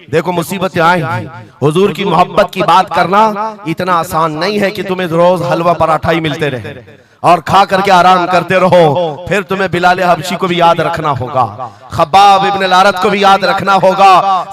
देखो मुसीबतें आएंगी, हुजूर की मोहब्बत की बात करना इतना आसान नहीं है कि तुम्हें रोज हलवा पराठा ही मिलते रहे और खा करके आराम करते रहो। फिर तुम्हें बिलाल हबशी को भी याद रखना होगा, खब्बाब इब्न अल-अरत को भी याद रखना होगा,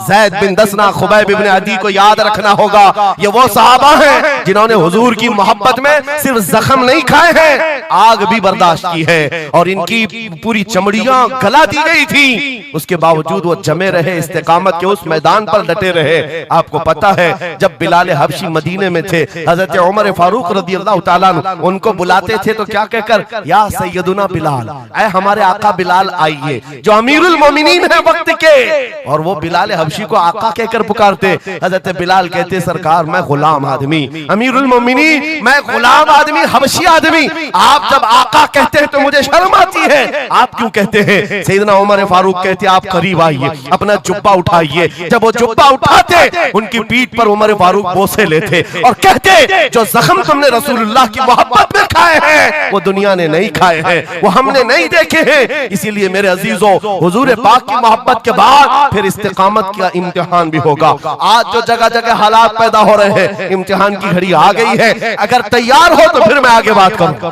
ज़ैद बिन दसना, खुबैब इब्न अदी को याद रखना होगा। ये वो सहाबा हैं जिन्होंने हुजूर की मोहब्बत में सिर्फ जख्म नहीं खाए हैं, आग भी बर्दाश्त की है और इनकी पूरी चमड़ियां गला दी गई थी, उसके बावजूद वो जमे रहे, इस्तिकामत के उस मैदान पर डटे रहे। आपको पता है जब बिलाल हबशी मदीने में थे, हजरत उमर फारूक रज़ियल्लाहु ताला अन्हु उनको बुलाते थे तो क्या कहकर, या सैयदुना बिलाल, ऐ हमारे आका बिलाल आइए, जो अमीरुल मोमिनीन है वक्त के। और वो बिलाल हबशी को आका कहकर पुकारते। हजरत बिलाल कहते, सरकार मैं गुलाम आदमी, अमीरुल मोमिनीन मैं गुलाम आदमी, हबशी आदमी, आप जब आका कहते हैं तो मुझे शर्म आती है, आप क्यों कहते हैं? सैयदना उमर फारूक कहते, आप करीब आइए, अपना जुब्बा उठाइए। जब वो जुब्बा उठाते, उनकी पीठ पर उमर फारूक बोसे लेते और कहते, जो जख्म तुमने रसूलुल्लाह की मोहब्बत में खाए हैं वो दुनिया ने नहीं खाए हैं, वो हमने नहीं देखे हैं। इसीलिए मेरे अजीजों, हुजूर पाक की मोहब्बत के बाद फिर इस्तिकामत का इम्तिहान भी होगा। आज जो जगह जगह हालात पैदा हो रहे हैं, इम्तिहान की घड़ी आ गई है। अगर तैयार हो तो फिर मैं आगे बात करूं।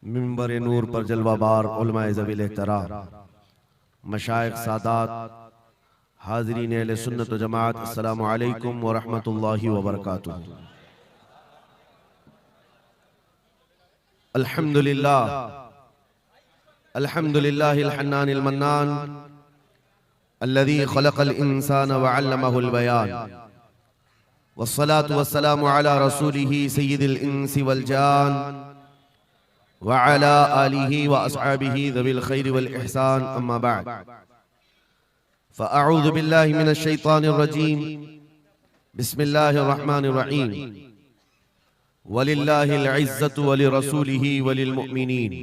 मिंबर नूर पर जलवाबार उलमाए ज़वील एहतराम, मशाइख सादात, हाज़रीन अहले सुन्नत व जमात, अस्सलामु अलैकुम व रहमतुल्लाहि व बरकातुहू। अल्हम्दुलिल्लाह अल्हम्दुलिल्लाहिल हन्नानिल मन्नान अल्लज़ी खलक़ल इंसान व अल्लमहुल बयान वस्सलातु वस्सलामु अला रसूलिही सय्यिदिल इंसी वल जान व अला आलिही व अस्हाबिही ज़विल खैरि वल इहसान, अम्मा बअद। फ़अऊज़ु बिल्लाहि मिनश शैतानिर रजीम, बिस्मिल्लाहिर रहमानिर रहीम। वलिल्लाहिल इज़्ज़तु वलिरसूलिही वलिल मुअमिनीन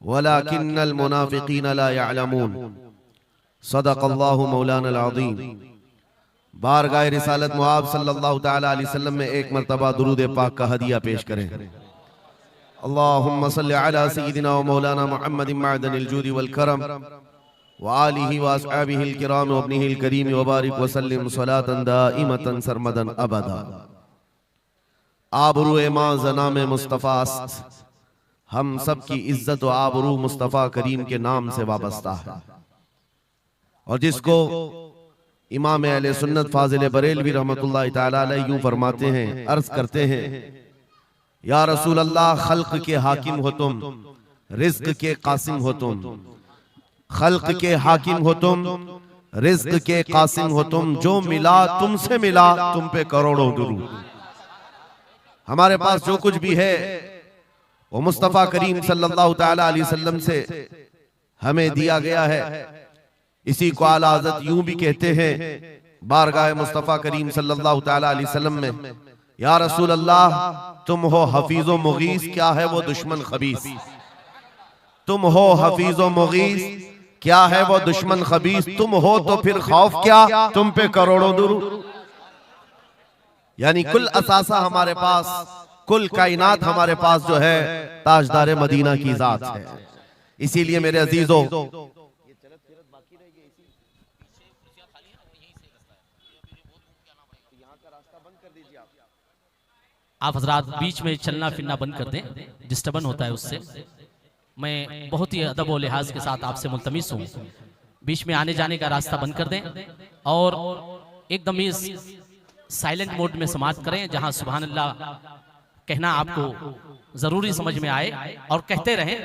वलाकिन्नल मुनाफ़िक़ीन ला यअलमून। सदक़ल्लाहु मौलानल अज़ीम। बारगाह रिसालत मुआब सल्लल्लाहु तआला अलैहि वसल्लम में एक मरतबा दुरूद पाक का हदिया पेश करें। अल्लाहुम्मा सल्लि अला सय्यिदिना व मौलाना मुहम्मदिन मअदनिल जूदि वल करम व आलिहि व अस्हाबिहिल किराम व इब्निहिल करीम व बारिक व सल्लिम सलातन दाइमतन सरमदन अबदा। आबरू मां ज़नाम मुस्तफ़ा, हम सब की इज्जत व आबरू मुस्तफ़ा करीम के नाम से वाबस्ता है। और जिसको इमाम अहले सुन्नत फाजिल बरेलवी रहमतुल्लाह तआला अलैहि यूं फरमाते हैं, अर्ज करते हैं, या रसूल अल्लाह, खल्क के हाकिम हो तुम, रिज़्क के कासिम हो तुम, खल्क के हाकिम हो तुम, रिज़्क के कासिम हो तुम, जो मिला तुमसे मिला, तुम पे करोड़ों दुरूद। हमारे पास जो कुछ भी है वो मुस्तफ़ा करीम सल्लल्लाहु तआला अलैहि वसल्लम से हमें दिया गया है। इसी को आला हज़रत यूं भी कहते हैं बारगाह मुस्तफ़ा करीम सल्लल्लाहु तआला अलैहि वसल्लम में, या रसूल अल्लाह, तुम हो हफीज़ो मुगीस, क्या है वो दुश्मन खबीस। तुम हो हफीज़ो मुगीस, क्या है वो दुश्मन खबीस। तुम हो तो फिर खौफ क्या, तुम पे करोड़ों दुरूद। यानी कुल असासा हमारे पास, कुल कायनात हमारे पास जो है ताजदार मदीना की जात है। इसीलिए मेरे अजीजों, आप हजरात बीच में चलना फिरना बंद कर दें, डिस्टर्बन होता है उससे। मैं बहुत ही अदब और लिहाज के साथ आपसे मुल्तमिस हूँ, बीच में आने जाने का रास्ता बंद कर दें और एकदम इस साइलेंट मोड में समाप्त करें, जहां सुभान अल्लाह कहना आपको जरूरी समझ में आए और कहते रहें,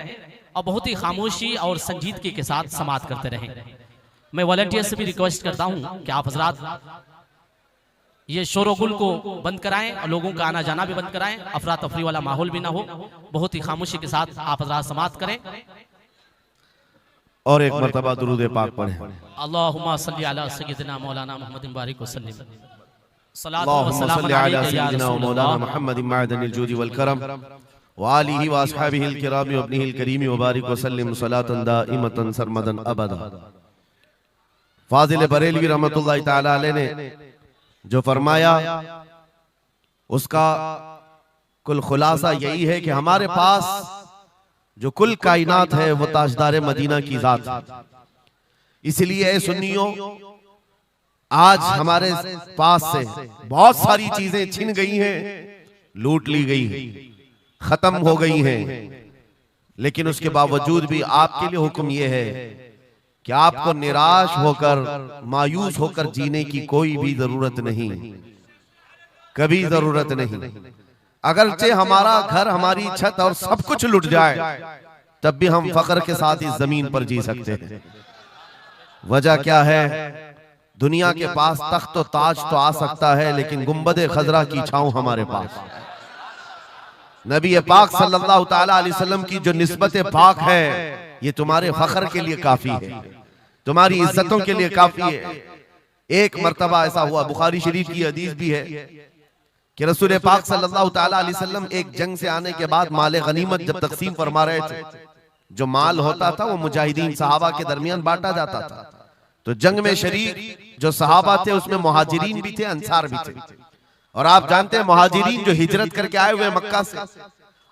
और बहुत ही खामोशी और संजीदगी के साथ समाप्त करते रहें। मैं वॉलंटियर से भी रिक्वेस्ट करता हूं कि आप हजरात ये शोरगुल को बंद कराएं और लोगों का आना जाना भी बंद कराएं, अफरा तफरी वाला माहौल भी ना हो, बहुत ही खामोशी के साथ आप हजरात समाप्त करें और एक मरतबा दुरूद पाक पढ़ें। अल्लाहुम्मा सल्ली अला सय्यिदिना मौलाना मुहम्मदिन बारिक वसल्लिम। अल्लाहुम्मा सल्लि अला सय्यिदिना मौलाना मुहम्मदिन मअदनिल जूदि वल करम व आलिहि व अस्हाबिहिल किराम व इब्निहिल करीम व बारिक वसल्लिम सलातन दाइमतन सरमदन अबदा। फाजिल बरेलवी रहमतुल्लाह तआला अलैहि ने जो फरमाया, उसका कुल खुलासा यही है कि हमारे पास जो कुल कायनात है वो ताजदार मदीना की जात है। इसलिए सुन्नियों, आज हमारे पास से बहुत सारी चीजें छिन गई हैं, लूट ली गई, खत्म हो गई हैं, लेकिन उसके बावजूद भी आपके लिए हुक्म यह है कि आपको निराश होकर, मायूस होकर जीने की कोई भी जरूरत नहीं, कभी जरूरत नहीं। अगरचे हमारा घर, हमारी छत और सब कुछ लुट जाए, तब भी हम फख्र के साथ इस जमीन पर जी सकते हैं। वजह क्या है? दुनिया के पास तख्त तो ताज तो आ सकता है, लेकिन गुंबद खजरा की छांव हमारे पास। नबी पाक सल्लल्लाहु ताला अलैहि वसल्लम की जो निस्बत पाक है, ये तुम्हारे फख्र के लिए काफी है, तुम्हारी इज्जतों के लिए काफी है। एक मर्तबा ऐसा हुआ, बुखारी शरीफ की हदीस भी है कि रसूल पाक सल्लल्लाहु ताला अलैहि वसल्लम एक जंग से आने के बाद माल गनीमत जब तकसीम फरमा रहे थे, जो माल होता था वो मुजाहिदीन सहाबा के दरमियान बांटा जाता था। तो जंग में शरीक जो सहाबा थे उसमें मुहाजिरीन भी थे, अंसार भी थे। और आप जानते हैं मुहाजिरीन जो हिजरत करके आए हुए मक्का से,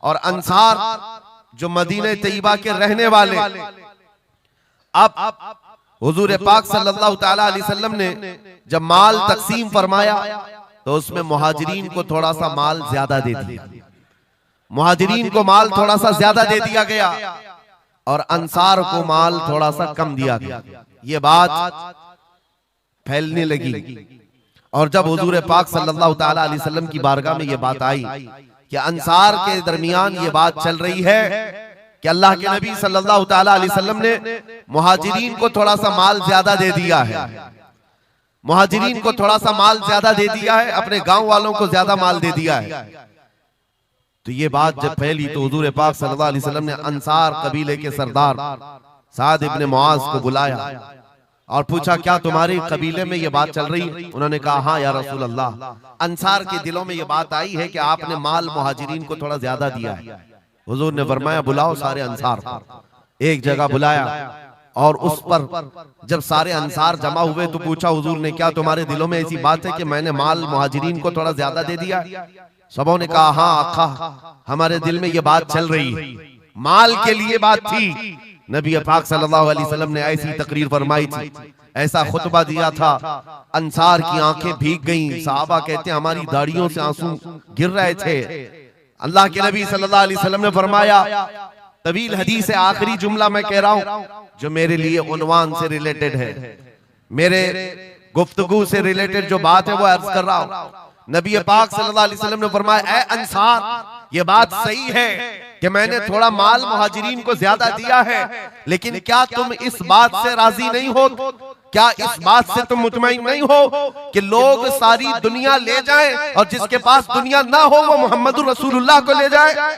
और अंसार जो मदीने तैयबा के रहने वाले। अब हुजूर पाक सल्लल्लाहु ताला अलैहि वसल्लम ने जब माल तकसीम फरमाया तो उसमें मुहाजिरीन को थोड़ा सा माल ज्यादा दे दिया, मुहाजिरीन को माल थोड़ा सा ज्यादा दे दिया गया और अंसार को माल थोड़ा सा कम दिया गया। ये बात फैलने लगी और जब हुजूर पाक सल्लल्लाहु ताला अलैहि वसल्लम की बारगाह में ये बात आई कि अंसार के दरमियान ये बात चल रही है कि अल्लाह के नबी सल्लल्लाहु ताला अलैहि वसल्लम ने मुहाजिरीन को थोड़ा सा माल ज्यादा दे दिया है, मुहाजिरीन को थोड़ा सा माल ज्यादा दे दिया है, अपने गांव वालों को ज्यादा माल दे दिया है। तो ये बात जब फैली तो हुजूर पाक सल्लल्लाहु अलैहि वसल्लम ने अंसार कबीले के सरदार साद इब्ने मुआज को बुलाया और पूछा, क्या तुम्हारे कबीले में ये बात चल रही है? उन्होंने कहा, हाँ या रसूल अल्लाह, अंसार के दिलों में ये बात आई है कि आपने माल मुहाजिरीन को थोड़ा ज्यादा दिया है। हुजूर ने फरमाया, बुलाओ सारे अंसार को। एक जगह बुलाया और उस पर जब सारे अंसार जमा हुए तो पूछा हुजूर ने, क्या तुम्हारे दिलों में ऐसी बात है कि मैंने माल मुहाजिरीन को थोड़ा ज्यादा दे दिया? सबों ने कहा, हाँ आका, हमारे दिल में ये बात चल रही है, माल के लिए बात थी। नबी पाक सल्लल्लाहु अलैहि वसल्लम ने ऐसी तकरीर फरमाई थी, ऐसा खुतबा दिया था, अंसार की आंखें भीग गईं। सहाबा कहते हैं हमारी दाढ़ियों से आंसू गिर रहे थे। अल्लाह के नबी सल्लल्लाहु अलैहि वसल्लम ने फरमाया, तवील हदीस है, आखिरी जुमला मैं कह रहा हूं जो मेरे लिए उन्वान से रिलेटेड है, मेरे गुफ्तगू से रिलेटेड जो बात है वो अर्ज कर रहा हूं। नबी पाक सल्लल्लाहु अलैहि वसल्लम ने फरमाया, ए अंसार, ये बात सही है कि मैंने थोड़ा माल मुहाजिरीन को ज्यादा दिया है, लेकिन क्या तुम इस बात से राजी नहीं हो? क्या इस बात से तुम मुतमईन नहीं हो कि लोग सारी दुनिया ले जाएं और जिसके पास दुनिया ना हो वो मोहम्मदुर रसूलुल्लाह को ले जाए?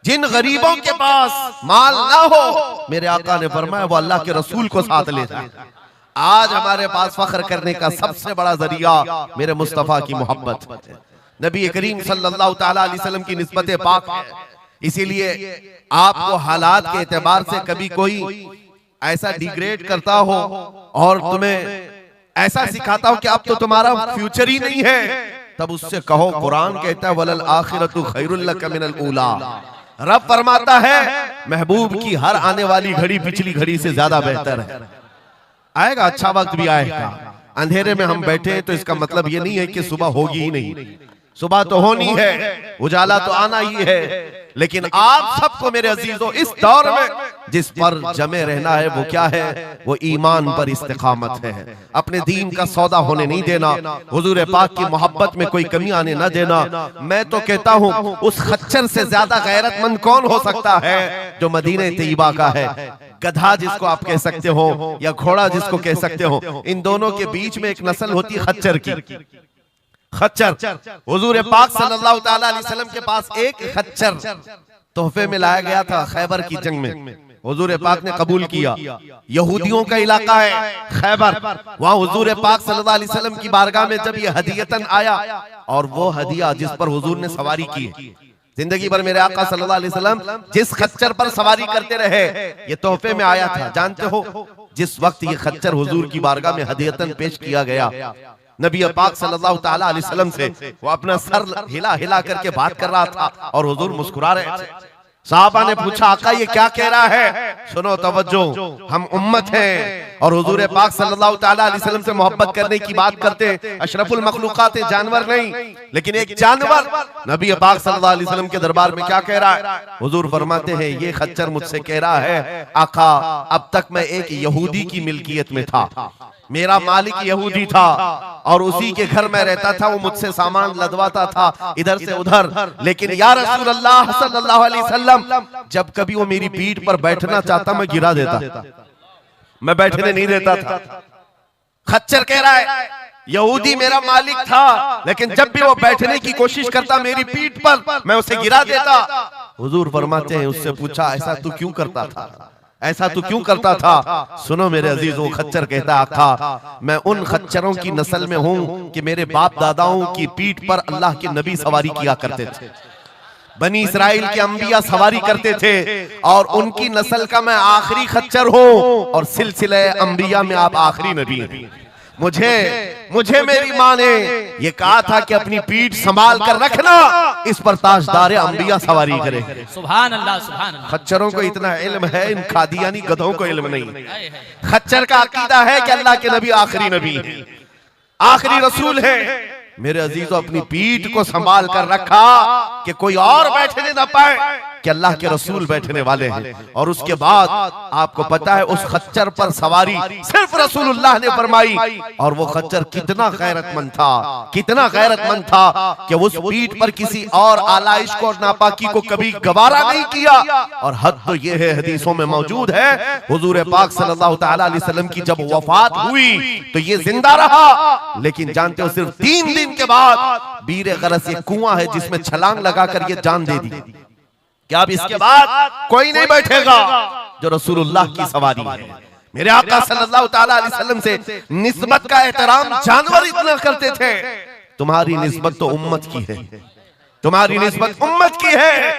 जिन गरीबों के पास माल ना हो, मेरे आका ने फरमाया, वो अल्लाह के रसूल को साथ ले जाए। आज हमारे पास फख्र करने का सबसे बड़ा जरिया मेरे मुस्तफा की मोहब्बत, नबी करीम सल्लल्लाहु ताला अलैहि वसल्लम की निस्बत पाक है। इसीलिए आपको हालात के एतबार से कभी कोई ऐसा डिग्रेड करता हो और तुम्हें ऐसा सिखाता हो कि अब तो तुम्हारा फ्यूचर ही नहीं है, तब उससे कहो, कुरान कहता है, वलल आखिरतु खैरुल लक मिनल ऊला। रब फरमाता है महबूब की हर आने वाली घड़ी पिछली घड़ी से ज्यादा बेहतर है। आएगा, अच्छा वक्त भी आएगा। अंधेरे में हम बैठे तो इसका मतलब ये नहीं है कि सुबह होगी ही नहीं, सुबह तो होनी है, उजाला तो आना ही है। लेकिन आप सबको मेरे अजीजों इस दौर में जिस पर जमे रहना है वो क्या है? वो ईमान पर इस्तिकामत है। अपने दीन का सौदा होने नहीं देना, हुजूर पाक की मोहब्बत में कोई कमी आने न देना। मैं तो कहता हूँ उस खच्चर से ज्यादा गैरतमंद कौन हो सकता है जो मदीने तैयबा का है। गधा जिसको आप कह सकते हो या घोड़ा जिसको कह सकते हो, इन दोनों के बीच में एक नस्ल होती है खच्चर की। खच्चर, हुजूर पाक सल्लल्लाहु ताला अलैहि वसल्लम के पास एक खच्चर तोहफे में लाया गया था खैबर की जंग में। हुजूर पाक ने कबूल किया। यहूदियों का इलाका है खैबर, वहां हुजूर पाक सल्लल्लाहु अलैहि वसल्लम की बारगाह में जब ये हदियतन आया, और वो हदिया जिस पर हुजूर ने सवारी की, जिंदगी भर मेरे आका सल्लल्लाहु अलैहि वसल्लम जिस खच्चर पर सवारी करते रहे, ये तोहफे में आया था। जानते हो जिस वक्त ये खच्चर हुजूर की बारगाह में हदियतन पेश किया गया, नबी पाक सल्लल्लाहु ताला अलैहि वसल्लम से वो अपना सर हिला हिला करके बात कर रहा था और हुजूर मुस्कुरा रहे थे। साहबा ने पूछा आका ये क्या कह रहा है? सुनो तवज्जो, हम उम्मत हैं और हुजूर पाक सल्लल्लाहु ताला अलैहि वसल्लम से मोहब्बत करने की बात करते हैं। अशरफुल मखलूकात है, जानवर नहीं, लेकिन एक जानवर नबी पाक सल्लल्लाहु अलैहि वसल्लम के दरबार में क्या कह रहा है? हुजूर फरमाते हैं ये खच्चर मुझसे कह रहा है आका अब तक मैं एक यहूदी की मिल्कियत में था, मेरा मालिक यहूदी था और उसी के घर में रहता था, वो मुझसे सामान लदवाता था इधर से उधर, लेकिन या रसूल अल्लाह सल्लल्लाहु अलैहि वसल्लम जब कभी वो मेरी पीठ पर बैठना चाहता मैं गिरा देता, मैं बैठने नहीं देता था। खच्चर कह रहा है यहूदी मेरा मालिक था, लेकिन जब भी वो बैठने की कोशिश करता मेरी पीठ पर मैं उसे गिरा देता। हुजूर फरमाते हैं उससे पूछा ऐसा तू क्यों करता था, ऐसा तू क्यों करता था? सुनो मेरे अजीज, वो खच्चर कहता आका मैं उन खच्चरों की नस्ल में हूं कि मेरे बाप दादाओं की पीठ पर अल्लाह के नबी सवारी किया करते थे, बनी इसराइल के अंबिया सवारी करते थे और उनकी नस्ल का मैं आखिरी खच्चर हूं और सिलसिले अंबिया में आप आखिरी नबी हैं। मुझे मेरी माँ ने ये कहा था कि अपनी पीठ संभाल कर रखना, इस पर ताजदार अंबिया सवारी करे। सुभान अल्लाह, सुभान अल्लाह। खच्चरों को इतना इल्म है, इन कादियानी गधों को इल्म नहीं। खच्चर का अकीदा है कि अल्लाह के नबी आखिरी नबी है, आखिरी रसूल है। मेरे अजीजों अपनी पीठ को संभाल कर रखा कि कोई और बैठने ना पाए, कि अल्लाह के रसूल बैठने वाले हैं। और उसके बाद आपको पता है उस खच्चर पर सवारी सिर्फ रसूलुल्लाह ने फरमाई, और वो खच्चर कितना गैरतमंद था, कितना गैरतमंद था कि उस पीठ पर किसी और आलाइश को और नापाकी को कभी गवारा नहीं किया। और हद तो ये है, हदीसों में मौजूद है, हुजूर पाक सल्लल्लाहु ताला अलैहि वसल्लम की जब वफात हुई तो ये जिंदा रहा, लेकिन जानते हो सिर्फ 3 दिन के बाद बीरे गरस ये कुआं है जिसमें छलांग लगाकर ये जान दे दी कि अब इसके बाद कोई नहीं बैठेगा जो रसूलुल्लाह की सवारी है। मेरे आका सल्लल्लाहु ताला अलैहि वसल्लम से निस्बत का एहतराम जानवर इतना करते थे, तुम्हारी निस्बत तो उम्मत की है, तुम्हारी निस्बत उम्मत की है।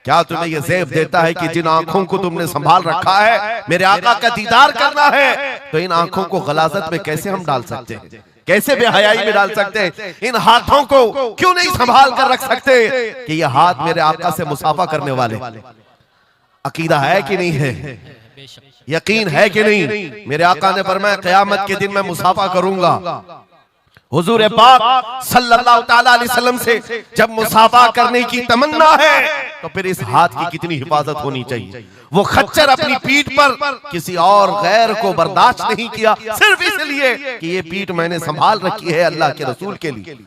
क्या तुम्हें यह ज़ेब देता है कि जिन आंखों को तुमने संभाल रखा है मेरे आका का दीदार करना है, तो इन आंखों को गलाजत में कैसे हम डाल सकते हैं, कैसे बेहयाई में डाल सकते हैं? इन हाथों को क्यों नहीं संभाल कर रख सकते कि ये हाथ मेरे आका से मुसाफा करने वाले? अकीदा है कि नहीं है, यकीन है कि नहीं? मेरे आका ने फरमाया क़यामत के दिन मैं मुसाफा करूंगा। हुजूर पाक सल्लल्लाहु ताला अलैहि वसल्लम से जब मुसाफा करने की तमन्ना है तो फिर इस हाथ की कितनी हिफाजत होनी चाहिए। वो खच्चर अपनी पीठ पर किसी और गैर को बर्दाश्त नहीं किया, सिर्फ इसलिए कि ये पीठ मैंने संभाल रखी है अल्लाह के रसूल के लिए।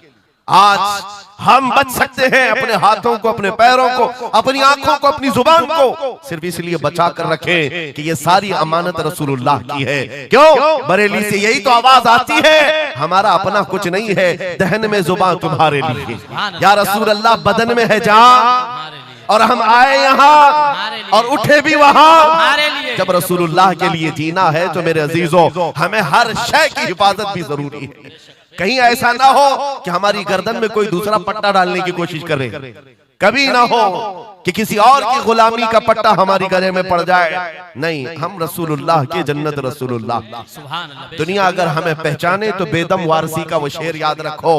आज हम बच सकते हैं अपने हाथों को, अपने पैरों को, अपनी आंखों को, अपनी जुबान को सिर्फ इसलिए बचा कर रखें कि ये सारी अमानत रसूलुल्लाह की है। क्यों? बरेली से यही तो आवाज आती है, हमारा अपना कुछ नहीं है, दहन में जुबान तुम्हारे लिए। या रसूल अल्लाह बदन में है जान, और हम आए यहाँ और उठे भी वहां। जब रसूलुल्लाह के लिए जीना है तो मेरे अजीजों हमें हर शय की हिफाजत भी जरूरी है। कहीं ऐसा ना हो कि हमारी गर्दन में कोई दूसरा पट्टा डालने की कोशिश करे, कभी ना हो कि किसी और की गुलामी का पट्टा हमारी गले में पड़ जाए। नहीं, हम रसूलुल्लाह के जन्नत रसूलुल्लाह। दुनिया अगर हमें पहचाने तो बेदम वारसी का वो शेर याद रखो।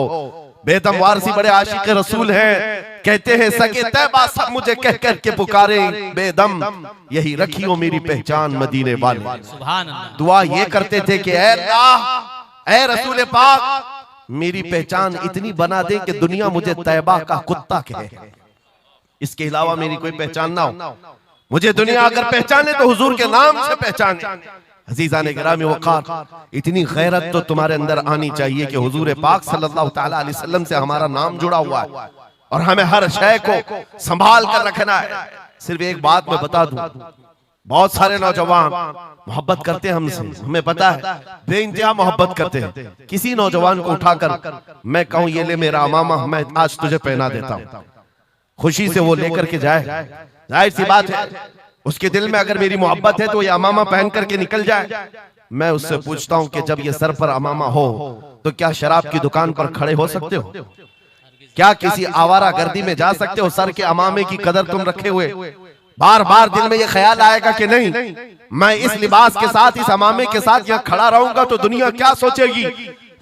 बेदम वारसी बड़े आशिक रसूल हैं, कहते हैं सके तैबा सब मुझे कह कर के पुकारे, बेदम यही रखी हो मेरी पहचान मदीने वाले। दुआ ये करते थे कि ऐ अल्लाह, ऐ रसूल पाक मेरी पहचान इतनी बना दे कि दुनिया मुझे तैबा का कुत्ता कहे, इसके अलावा मेरी कोई पहचान ना हो। मुझे दुनिया अगर पहचाने तो हुजूर के नाम से पहचाने। अजीज़ान गिरामी वक़ार, इतनी गैरत तो तुम्हारे अंदर आनी चाहिए कि हुजूर पाक सल्लल्लाहु ताला अलैहि वसल्लम से हमारा नाम जुड़ा हुआ है और हमें हर शय को संभाल कर रखना है। सिर्फ एक बात मैं बता दूं, बहुत सारे नौजवान मोहब्बत करते हैं हमसे, हमें पता है, बेइंतहा मोहब्बत करते हैं। किसी नौजवान को उठाकर मैं कहूं ये ले मेरा अमामा, मैं आज तुझे पहना देता हूं, खुशी से वो लेकर के जाए, जाहिर सी बात है उसके दिल में अगर मेरी मोहब्बत है तो ये अमामा पहन करके निकल जाए। मैं उससे पूछता हूं कि जब ये सर पर अमामा हो तो क्या शराब की दुकान पर खड़े हो सकते हो? क्या किसी आवारा गर्दी में जा सकते हो? सर के अमामे की कदर तुम रखे हुए बार बार दिल में ये ख्याल आएगा कि नहीं मैं इस लिबास के साथ, इस अमामे के साथ यहाँ खड़ा रहूंगा तो दुनिया क्या सोचेगी?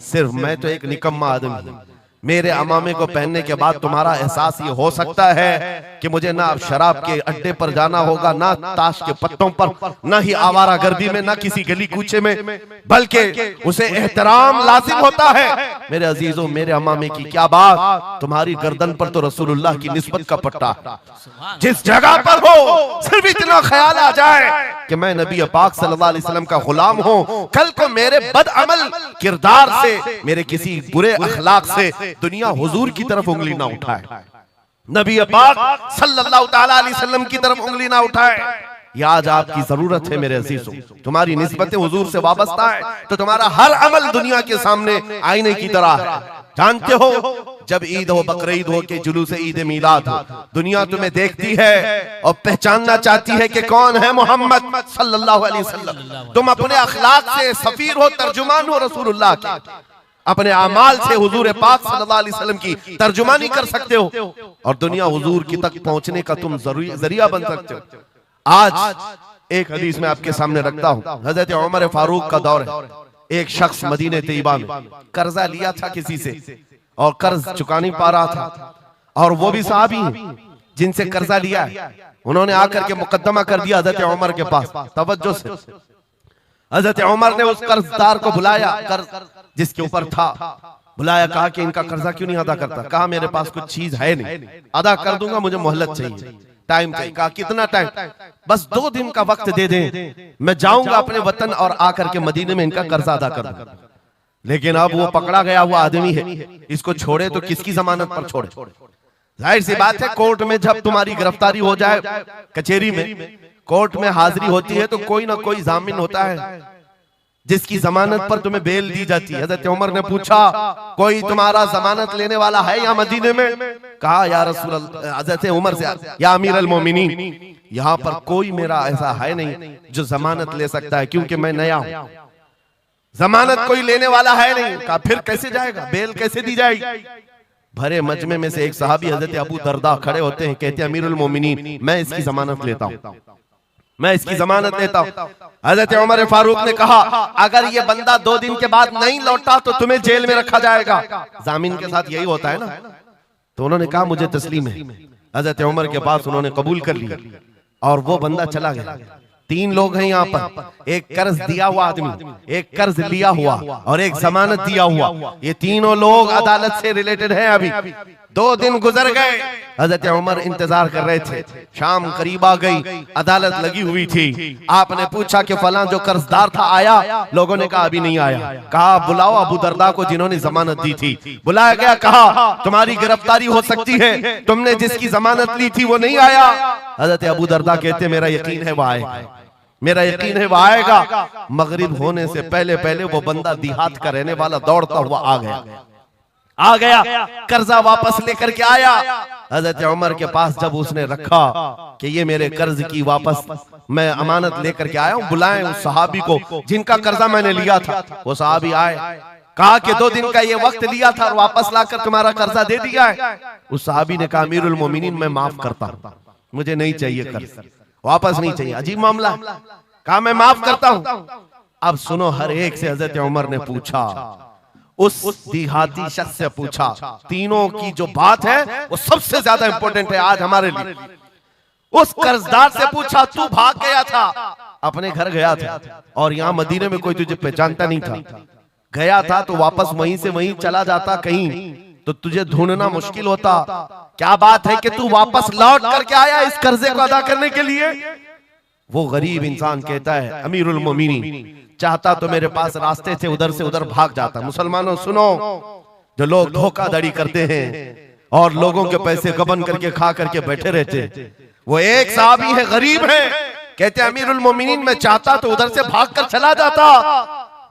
सिर्फ मैं तो एक निकम्मा आदमी हूं, मेरे अमामे को पहनने के बाद तुम्हारा एहसास ये हो सकता है कि मुझे ना शराब के अड्डे पर जाना होगा, ना ताश के पत्तों पर, ना ही आवारा गर्दी में, ना किसी गली कूचे में, बल्कि उसे एहतराम लाजिम होता है। मेरे अजीजों, मेरे अमामे की क्या बात, तुम्हारी गर्दन पर तो रसूलुल्लाह की निस्बत का पट्टा, जिस जगह पर हो सिर्फ इतना ख्याल आ जाए कि मैं नबी पाक सल्लल्लाहु अलैहि वसल्लम का गुलाम हूं, कल को मेरे बदअमल किरदार से, मेरे किसी बुरे अखलाक से दुनिया हुजूर की तरफ उंगली ना उठाए, नबी पाक सल्लल्लाहु ताला अलैहि वसल्लम की तरफ उंगली ना उठाए। ये आज आपकी जरूरत है मेरे अजीजों। तुम्हारी निस्बत हुजूर से वाबस्ता है तो तुम्हारा हर अमल दुनिया के सामने आईने की तरह है। जानते हो, जब ईद हो, बकरीद हो के जुलूस ईद मिलाद हो, दुनिया तुम्हें देखती है और पहचानना चाहती है कि कौन है मोहम्मद सल्लल्लाहु अलैहि वसल्लम। तुम अपने अखलाक से सफीर हो, तर्जुमान हो रसूलुल्लाह के, अपने अमाल से हुजूर पाक सल्लल्लाहु अलैहि वसल्लम की तर्जुमानी कर सकते हो और दुनिया हुजूर की तक पहुंचने का तुम जरिया बन सकते हो। आज एक हदीस में आपके सामने रखता हूं। हजरत उमर फारूक का दौर है। एक शख्स मदीने तैयबा में कर्जा लिया था किसी से और कर्ज चुका नहीं पा रहा था, और वो भी सहाबी हैं जिनसे कर्जा लिया है। उन्होंने आकर के मुकदमा कर दिया हजरत उमर के पास। तवज्जो से, हजरत उमर ने उस कर्जदार को बुलाया, कर्ज जिसके ऊपर था, बुलाया, कहा कि इनका कर्जा क्यों नहीं अदा करता। कहा मेरे पास कुछ चीज है नहीं, अदा कर दूंगा, मुझे मोहलत चाहिए, टाइम चाहिए। कहा कितना टाइम? बस 2 दिन का वक्त दे दें, मैं जाऊंगा अपने वतन और आकर के मदीने में इनका कर्जा अदा कर दूंगा। लेकिन अब वो पकड़ा गया हुआ आदमी है, इसको छोड़े तो किसकी जमानत पर छोड़े? जाहिर सी बात है, कोर्ट में जब तुम्हारी गिरफ्तारी हो जाए, कचहरी में कोर्ट में हाजिरी होती है तो कोई ना कोई जामिन होता है जिसकी जमानत पर तुम्हें बेल दी जाती है। हज़रत उमर ने पूछा, कोई तुम्हारा जमानत लेने वाला है यहाँ मदीने में? कहा या रसूल अल्लाह, हज़रत उमर से, या अमीर अल मोमिनीन, यहाँ पर कोई मेरा ऐसा है नहीं जो जमानत ले सकता है, क्योंकि मैं नया हूं, जमानत कोई लेने वाला है नहीं। कहा फिर कैसे जाएगा, बेल कैसे दी जाएगी? भरे मजमे में से एक सहाबी हज़रत अबू दरदा खड़े होते हैं, कहते हैं अमीरुल मोमिनीन, मैं इसकी जमानत लेता हूं, मैं इसकी जमानत लेता हूं। हजरत उमर फारूक ने कहा, अगर ये बंदा 2 दिन के बाद नहीं लौटा तो तुम्हें जेल में रखा जाएगा। जामिन के साथ यही होता है ना। तो उन्होंने कहा मुझे तस्लीम है। हजरत उमर के पास उन्होंने कबूल कर लिया और वो बंदा चला गया। 3 लोग हैं यहाँ पर, एक कर्ज दिया हुआ आदमी, एक कर्ज लिया हुआ और एक जमानत दिया हुआ। ये तीनों लोग अदालत से रिलेटेड हैं। अभी 2 दिन गुजर गए, हजरत उमर इंतजार कर रहे थे। शाम करीब आ गई, अदालत लगी हुई थी। आपने पूछा कि फलां जो कर्जदार था आया? लोगों ने कहा अभी नहीं आया। कहा बुलाओ अबू दरदा को जिन्होंने जमानत दी थी। बुलाया गया, कहा तुम्हारी गिरफ्तारी हो सकती है, तुमने जिसकी जमानत ली थी वो नहीं आया। हजरत अबू दरदा कहते मेरा यकीन है वो आएगा, मेरा यकीन है वो आएगा। मगरिब होने से पहले पहले वो बंदा देहात का रहने वाला दौड़ता हुआ आ गया, कर्जा वापस लेकर के आया। हजरत उमर के पास जब उसने रखा कि ये मेरे कर्ज की वापस मैं अमानत लेकर के आया हूं, बुलाएं उस सहाबी को जिनका कर्जा मैंने लिया था। वो सहाबी आए, कहा कि 2 दिन का ये वक्त लिया था और वापस लाकर तुम्हारा कर्जा दे दिया है। उस सहाबी ने कहा अमीरुल मोमिनीन, मैं माफ करता हूं, मुझे नहीं चाहिए कर्ज, वापस नहीं चाहिए। अजीब मामला। कहा मैं माफ करता हूं। अब सुनो, हर एक से हजरत उमर ने पूछा, उस देहाती शख्स से पूछा, तीनों की जो बात है वो सबसे ज्यादा इंपॉर्टेंट है आज हमारे लिए। उस कर्जदार से पूछा, तू भाग गया था, अपने घर गया था और यहाँ मदीने में कोई तुझे पहचानता नहीं था, गया था तो वापस वहीं से वहीं चला जाता कहीं तो तुझे ढूंढना मुश्किल होता। क्या बात है कि तू वापस लौट करके आया इस कर्जे को अदा करने के लिए? वो गरीब इंसान कहता है अमीरुल मोमिनीन, चाहता तो मेरे पास रास्ते थे, उधर से उधर भाग जाता। मुसलमानों सुनो, जो लोग धोखाधड़ी करते हैं और लोगों के पैसे गबन करके खा करके बैठे रहते, वो एक साहबी है, गरीब है, कहते अमीरुल मोमिनीन, मैं चाहता तो उधर से भाग कर चला जाता,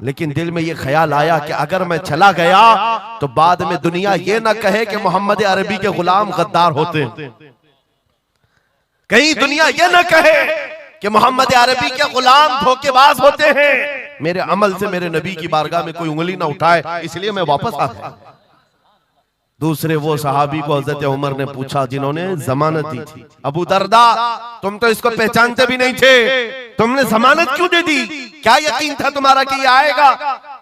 लेकिन दिल में ये ख्याल आया कि अगर मैं चला गया तो बाद में दुनिया ये ना कहे कि मोहम्मद अरबी के गुलाम गद्दार होते, कहीं दुनिया ये ना कहे कि मोहम्मद अरबी के गुलाम धोखेबाज होते हैं। मेरे अमल से मेरे नबी की बारगाह में कोई उंगली ना उठाए, इसलिए मैं वापस आ गया। दूसरे वो सहाबी को हजरत उमर ने पूछा जिन्होंने जमानत दी थी, अबू दरदा, तुम तो इसको पहचानते भी नहीं थे, तुमने जमानत क्यों दे दी? क्या यकीन था तुम्हारा कि ये आएगा?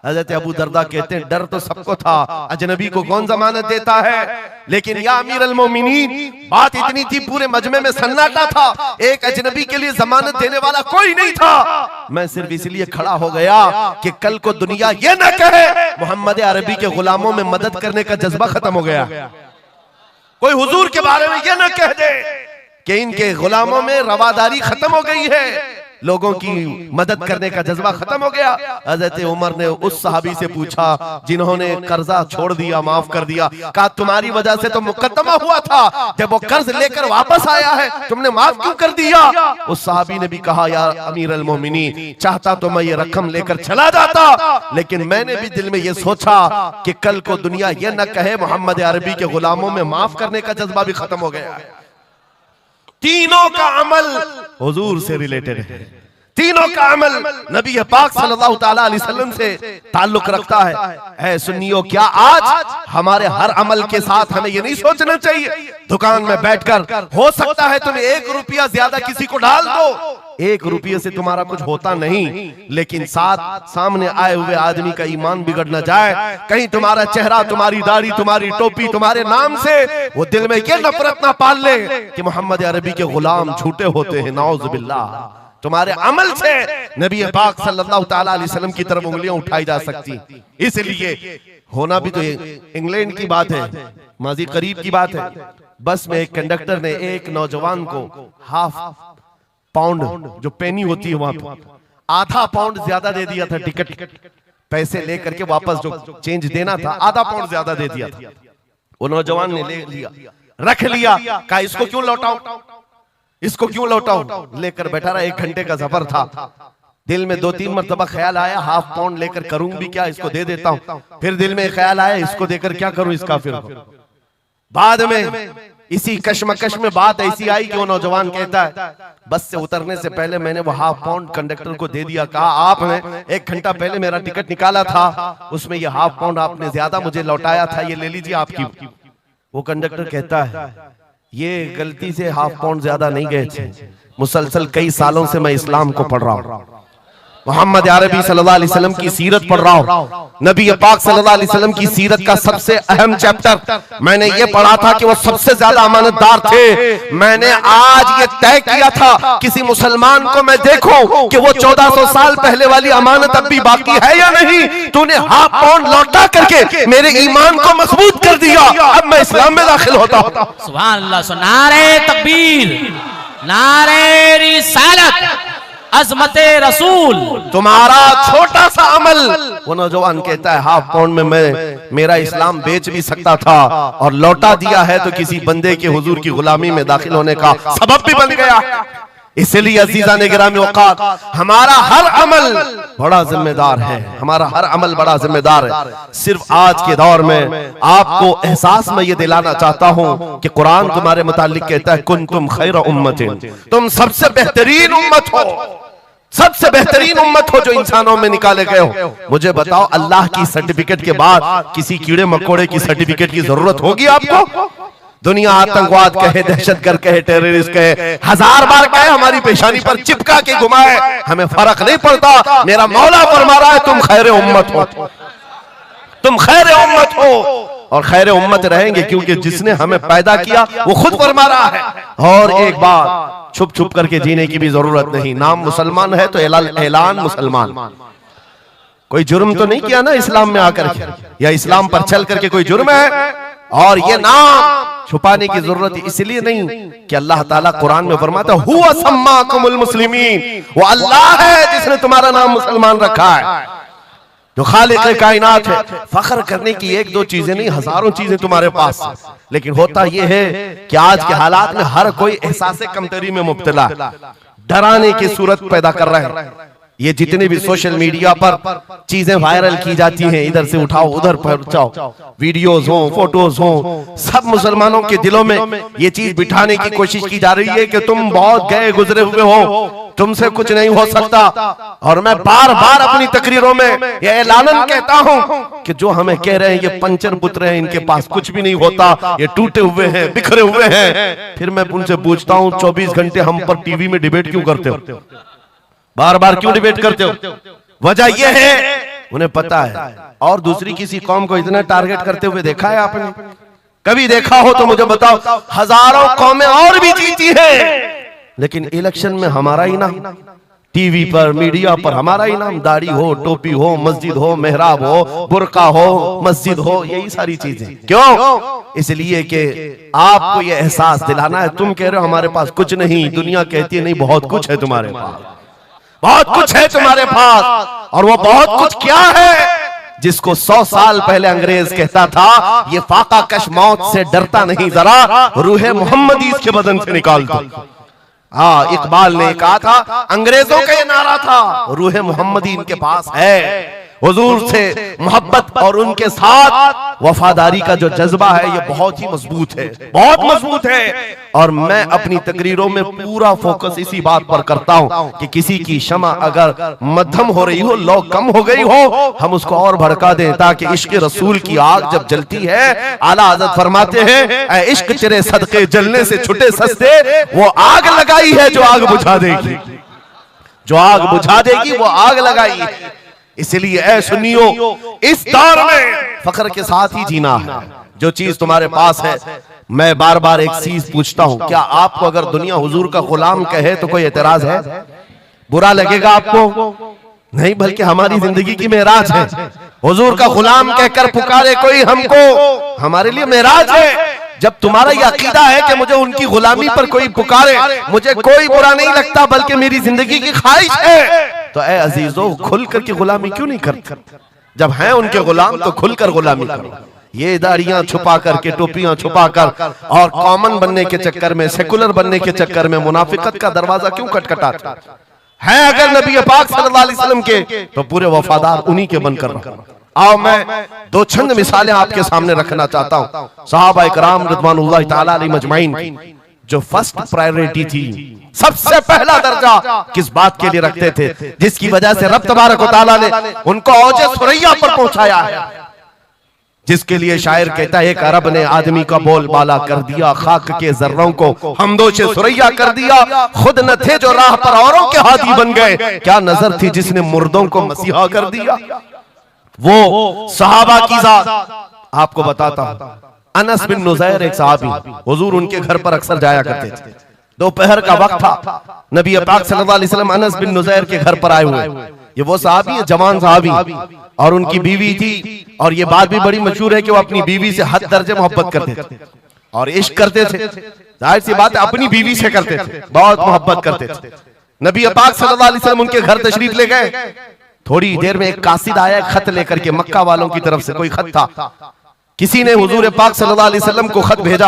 हजरत अबू दरदा कहते हैं डर तो सबको था, अजनबी को कौन जमानत देता है, लेकिन या अमीर अल मोमिनीन, बात इतनी थी पूरे मजमे में सन्नाटा था, एक अजनबी के लिए जमानत देने वाला कोई नहीं था। मैं सिर्फ इसलिए खड़ा हो गया कि कल को दुनिया ये न कहे मोहम्मद अरबी के गुलामों में मदद करने का जज्बा खत्म हो गया, कोई हुजूर के बारे में ये न कह दे कि इनके गुलामों में रवादारी खत्म हो गई है, लोगों की मदद करने का जज्बा खत्म हो गया। हजरत उमर ने उस सहाबी से पूछा जिन्होंने कर्जा छोड़ दिया, माफ कर दिया, कहा तुम्हारी वजह से तो मुकद्दमा हुआ था, जब वो कर्ज लेकर वापस आया है तुमने माफ क्यों कर दिया? उस सहाबी ने भी कहा यार अमीर अल मोमिनीन, चाहता तो मैं ये रकम लेकर चला जाता, लेकिन मैंने भी दिल में ये सोचा कि कल को दुनिया ये न कहे मोहम्मद अरबी के गुलामों में माफ करने का जज्बा भी खत्म हो गया है। तीनों का अमल हुजूर से रिलेटेड है, तीनों का अमल नबी पाक सल्लल्लाहु ताला अलैहि वसल्लम से ताल्लुक रखता है। ऐ सुन्नियों, क्या आज हमारे हर अमल के साथ हमें ये नहीं सोचना चाहिए दुकान में बैठकर हो सकता है तुम 1 रुपया ज्यादा किसी को डाल दो, 1 रुपये से तुम्हारा कुछ होता नहीं, लेकिन साथ सामने आए हुए आदमी का ईमान बिगड़ न जाए, कहीं तुम्हारा चेहरा, तुम्हारी दाढ़ी, तुम्हारी टोपी, तुम्हारे नाम से वो दिल में ये नफरत ना पाल ले कि मोहम्मद अरबी के गुलाम झूठे होते हैं, नाउज़ बिल्लाह। तुम्हारे अमल से नबी पाक सल्लल्लाहु ताला अलैहि वसल्लम की तरफ उंगलियां उठाई जा सकती, इसलिए होना भी तो इंग्लैंड की बात है, माजी करीब की बात है। बस में एक कंडक्टर ने एक नौजवान को ½ पाउंड जो पेनी होती है वहां पर ½ पाउंड ज्यादा दे दिया था, टिकट पैसे लेकर के वापस जो चेंज देना था ½ पाउंड ज्यादा दे दिया था। वो नौजवान ने ले लिया, रख लिया, कहा इसको क्यों लौटाऊं, इसको क्यों लौटाऊं, लेकर बैठा रहा। 1 घंटे का सफर था, दिल में 2-3 मरतबा ख्याल आया ½ पाउंड लेकर करूं भी क्या, इसको दे देता हूं, फिर दिल में ख्याल आया इसको देकर क्या करूं इसका, फिर बाद में इसी कश्मकश में बात ऐसी आई कि वो नौजवान कहता है बस से उतरने से पहले मैंने वो ½ पाउंड कंडक्टर को दे दिया, कहा आपने 1 घंटा पहले मेरा टिकट निकाला था, उसमें ये ½ पाउंड आपने ज्यादा मुझे लौटाया था, ये ले लीजिए आपकी। वो कंडक्टर कहता है ये गलती से ½ पाउंड ज्यादा नहीं गए थे, मुसलसल कई सालों से मैं इस्लाम को पढ़ रहा हूँ, मोहम्मद अरबी सल्लल्लाहु अलैहि वसल्लम की सीरत पढ़ रहा हूँ, नबी पाक सल्लल्लाहु अलैहि वसल्लम की सीरत का सबसे अहम चैप्टर मैंने ये पढ़ा था कि वो सबसे ज्यादा अमानतदार थे। मैंने आज ये तय किया था किसी मुसलमान को मैं देखूं कि वो 1400 साल पहले वाली अमानत अब भी बाकी है या नहीं, तूने ½ पाउंड लौटा करके मेरे ईमान को मजबूत कर दिया, अब मैं इस्लाम में दाखिल होता हूं। सुभान अल्लाह, नारे तकबीर, नारे रिसालत, अज़मते रसूल। तुम्हारा छोटा सा अमल, वो नौजवान कहता है ½ पाउंड में मैं मेरा इस्लाम बेच भी सकता था और लौटा दिया है तो किसी बंदे के हुजूर की गुलामी में दाखिल होने का सबब भी बन गया। इसलिए अजीज़ान गिरामी औकात, हमारा हर अमल बड़ा जिम्मेदार है, हमारा हर अमल बड़ा जिम्मेदार है। सिर्फ आज के दौर में आपको एहसास में ये दिलाना चाहता हूँ कि कुरान तुम्हारे मुतालिक कहता है कुंतुम खैर उम्मतिन, तुम सबसे बेहतरीन उम्मत हो, सबसे बेहतरीन उम्मत हो जो इंसानों में निकाले गए हो। मुझे बताओ अल्लाह की सर्टिफिकेट के बाद किसी कीड़े मकोड़े की सर्टिफिकेट की जरूरत होगी आपको? दुनिया आतंकवाद कहे, दहशतगर्द कहे, टेररिस्ट कहे, 1000 बार कहे, हमारी पेशानी पर चिपका के घुमाए, हमें फर्क नहीं पड़ता। मेरा मौला फरमा रहा है तुम खैर उम्मत हो, तुम खैर उम्मत हो और खैर उम्मत रहेंगे क्योंकि जिसने हमें पैदा किया वो खुद फरमा रहा है। और एक बात, छुप छुप करके जीने की भी जरूरत नहीं, नाम मुसलमान है तो ऐलान मुसलमान, कोई जुर्म तो नहीं किया ना इस्लाम में आकर के, या इस्लाम पर चल करके कोई जुर्म है। और ये नाम छुपाने की जरूरत इसलिए नहीं कि अल्लाह ताला कुरान में फरमाता है हुवा सम्माकुमुल मुस्लिमीन, वो अल्लाह है जिसने तुम्हारा नाम मुसलमान रखा है, जो खालिक कायनात है। फख्र करने की 1-2 चीजें नहीं, हजारों चीजें तुम्हारे पास, लेकिन होता यह है कि आज के हालात में हर कोई एहसास कमतरी में मुब्तला, डराने की सूरत पैदा कर रहे हैं। ये जितने भी सोशल मीडिया पर चीजें वायरल की जाती हैं, इधर से उठाओ उधर पहुंचाओ, वीडियोस हो, फोटोज हो, सब मुसलमानों के दिलों में ये चीज बिठाने की कोशिश की जा रही है कि तुम बहुत गए गुजरे हुए हो, तुमसे कुछ नहीं हो सकता। और मैं बार बार अपनी तकरीरों में ये ऐलानन कहता हूं कि जो हमें कह रहे हैं ये पंचर पुत्र हैं, इनके पास कुछ भी नहीं होता, ये टूटे हुए हैं, बिखरे हुए हैं, फिर मैं उनसे पूछता हूं 24 घंटे हम पर टीवी में डिबेट क्यों करते हो, बार बार क्यों डिबेट करते हो? वजह यह है उन्हें पता है। और दूसरी किसी कौम को इतना टारगेट करते हुए देखा है आपने? कभी देखा हो तो मुझे बताओ। हजारों कौमें और भी जीती हैं, लेकिन इलेक्शन में हमारा ही नाम, टीवी पर मीडिया पर हमारा ही नाम, दाढ़ी हो, टोपी हो, मस्जिद हो, मेहराब हो, बुर्का हो, मस्जिद हो, यही सारी चीजें। क्यों? इसलिए कि आपको ये एहसास दिलाना है। तुम कह रहे हो हमारे पास कुछ नहीं, दुनिया कहती है नहीं बहुत कुछ है तुम्हारे पास, बहुत कुछ है तुम्हारे पास। और वो बहुत कुछ क्या है? जिसको 100 साल पहले अंग्रेज कहता था ये फाका कश मौत से डरता नहीं, जरा रूहे मोहम्मदी इसके बदन से निकाल दो। हाँ, इकबाल ने कहा था, अंग्रेजों का ये नारा था, रूहे मोहम्मदी इनके पास है। हुजूर से मोहब्बत और उनके साथ वफादारी का जो जज्बा है ये बहुत ही मजबूत है, बहुत मजबूत है। और मैं अपनी तकरीरों में पूरा फोकस इसी बात पर करता हूं कि किसी की शमा अगर मध्यम हो रही हो, लौ कम हो गई हो, हम उसको और भड़का दें, ताकि इश्क रसूल की आग जब जलती है, आला हज़रत फरमाते हैं, ऐ इश्क तेरे सदके जलने से छुटे सस्ते, वो आग लगाई है जो आग बुझा देगी, जो आग बुझा देगी वो आग लगाई। इसलिए ऐ सुन्नियों, इस दौर में फख्र के साथ ही जीना है। जो चीज तुम्हारे पास है, मैं बार बार एक चीज पूछता हूं, क्या आपको अगर दुनिया हुजूर का गुलाम कहे तो कोई एतराज है? बुरा लगेगा आपको? नहीं, बल्कि हमारी जिंदगी की मेराज है। हुजूर का गुलाम कहकर पुकारे कोई हमको, हमारे लिए मेराज है। जब तुम्हारा ये अकीदा है कि मुझे उनकी गुलामी पर कोई पुकारे, मुझे कोई बुरा नहीं लगता, बल्कि मेरी जिंदगी की ख्वाहिश है, तो ऐ अजीजों, खुल कर की गुलामी क्यों नहीं करते? जब हैं उनके गुलाम तो खुलकर गुलामी करो। ये दाढ़ियां छुपा करके, टोपियां छुपा कर और कॉमन बनने के चक्कर में, सेकुलर बनने के चक्कर में मुनाफिकत का दरवाजा क्यों खटखटाते हैं? अगर नबी पाक सल्लल्लाहु अलैहि वसल्लम के, तो पूरे वफादार उन्हीं के बनकर रहो। आओ मैं दो चंद मिसालें आपके सामने रखना चाहता हूं। सहाबा इकराम रिज़वानुल्लाह ताला अलैहिम अजमईन की जो फर्स्ट प्रायोरिटी थी, सबसे पहला दर्जा किस बात के लिए रखते थे, जिसकी वजह से रब तबारक व तआला ने उनको औजे सुरैया पर पहुंचाया है, जिसके लिए शायर कहता है, एक अरब ने आदमी का बोल बाला कर दिया, खाक के जर्रों को हमदोशे सुरैया कर दिया, खुद न थे जो राह पर औरों के हादी बन गए, क्या नजर थी जिसने मुर्दों को मसीहा कर दिया। वो सहाबा की जात आपको बताता हूं। अनस बिन नुज़ैर एक सहाबी, हुजूर उनके घर पर अक्सर जाया करते थे। दोपहर का वक्त था, नबी पाक सल्लल्लाहु अलैहि वसल्लम अनस बिन नुज़ैर के घर पर आए हुए। ये वो सहाबी है, जवान सहाबी, और उनकी बीवी थी, और ये बात भी बड़ी मशहूर है कि वो अपनी बीवी से हद दर्जे मोहब्बत करते थे और इश्क करते थे। जाहिर सी बात है, अपनी बीवी से करते थे, बहुत मोहब्बत करते थे। नबी पाक सल्लल्लाहु अलैहि वसल्लम उनके घर तशरीफ ले गए। थोड़ी देर में एक कासिद आया, खत लेकर के, मक्का वालों की तरफ से कोई खत था। किसी ने हुजूर पाक सल्लल्लाहु अलैहि वसल्लम को खत भेजा।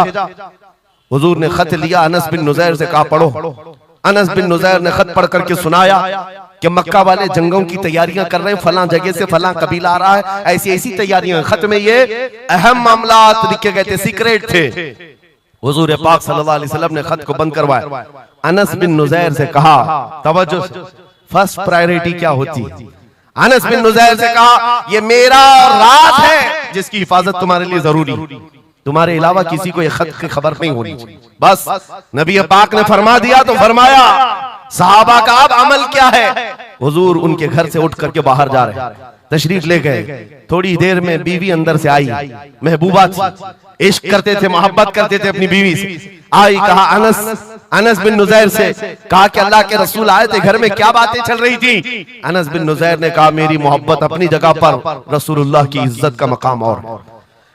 हुजूर ने खत लिया, अनस बिन नुज़ैर से कहा पढ़ो। अनस बिन नुज़ैर ने खत पढ़ करके सुनाया कि मक्का वाले जंगों की तैयारियां कर रहे हैं, फलां जगह से फलां कबीला आ रहा है, ऐसी ऐसी तैयारियां। खत में ये अहम मामलात लिखे गए थे, सीक्रेट थे। हुजूर पाक सल्लल्लाहु अलैहि वसल्लम ने खत को बंद करवाया। अनस बिन नुज़ैर से कहा, तवज्जो से, फर्स्ट प्रायोरिटी क्या होती है? अनस बिन नुज़ैर से कहा, ये मेरा राज है जिसकी हिफाजत तुम्हारे लिए जरूरी, तुम्हारे अलावा किसी को ये खत की खबर नहीं होनी चाहिए। बस नबी पाक ने फरमा दिया तो फरमाया। सहाबा का अब अमल क्या है? हुजूर उनके घर से उठ करके बाहर जा रहे, तशरीफ ले गए। थोड़ी देर में बीवी अंदर से आई, महबूबा थी, इश्क करते थे, मोहब्बत करते थे अपनी बीवी से। आई, कहा अनस बिन नुज़ैर से, कहा कि अल्लाह के रसूल आए थे, घर में क्या बातें चल रही थी? अनस बिन नुज़ैर ने कहा, मेरी मोहब्बत अपनी जगह पर, रसूलुल्लाह की इज्जत का मकाम और।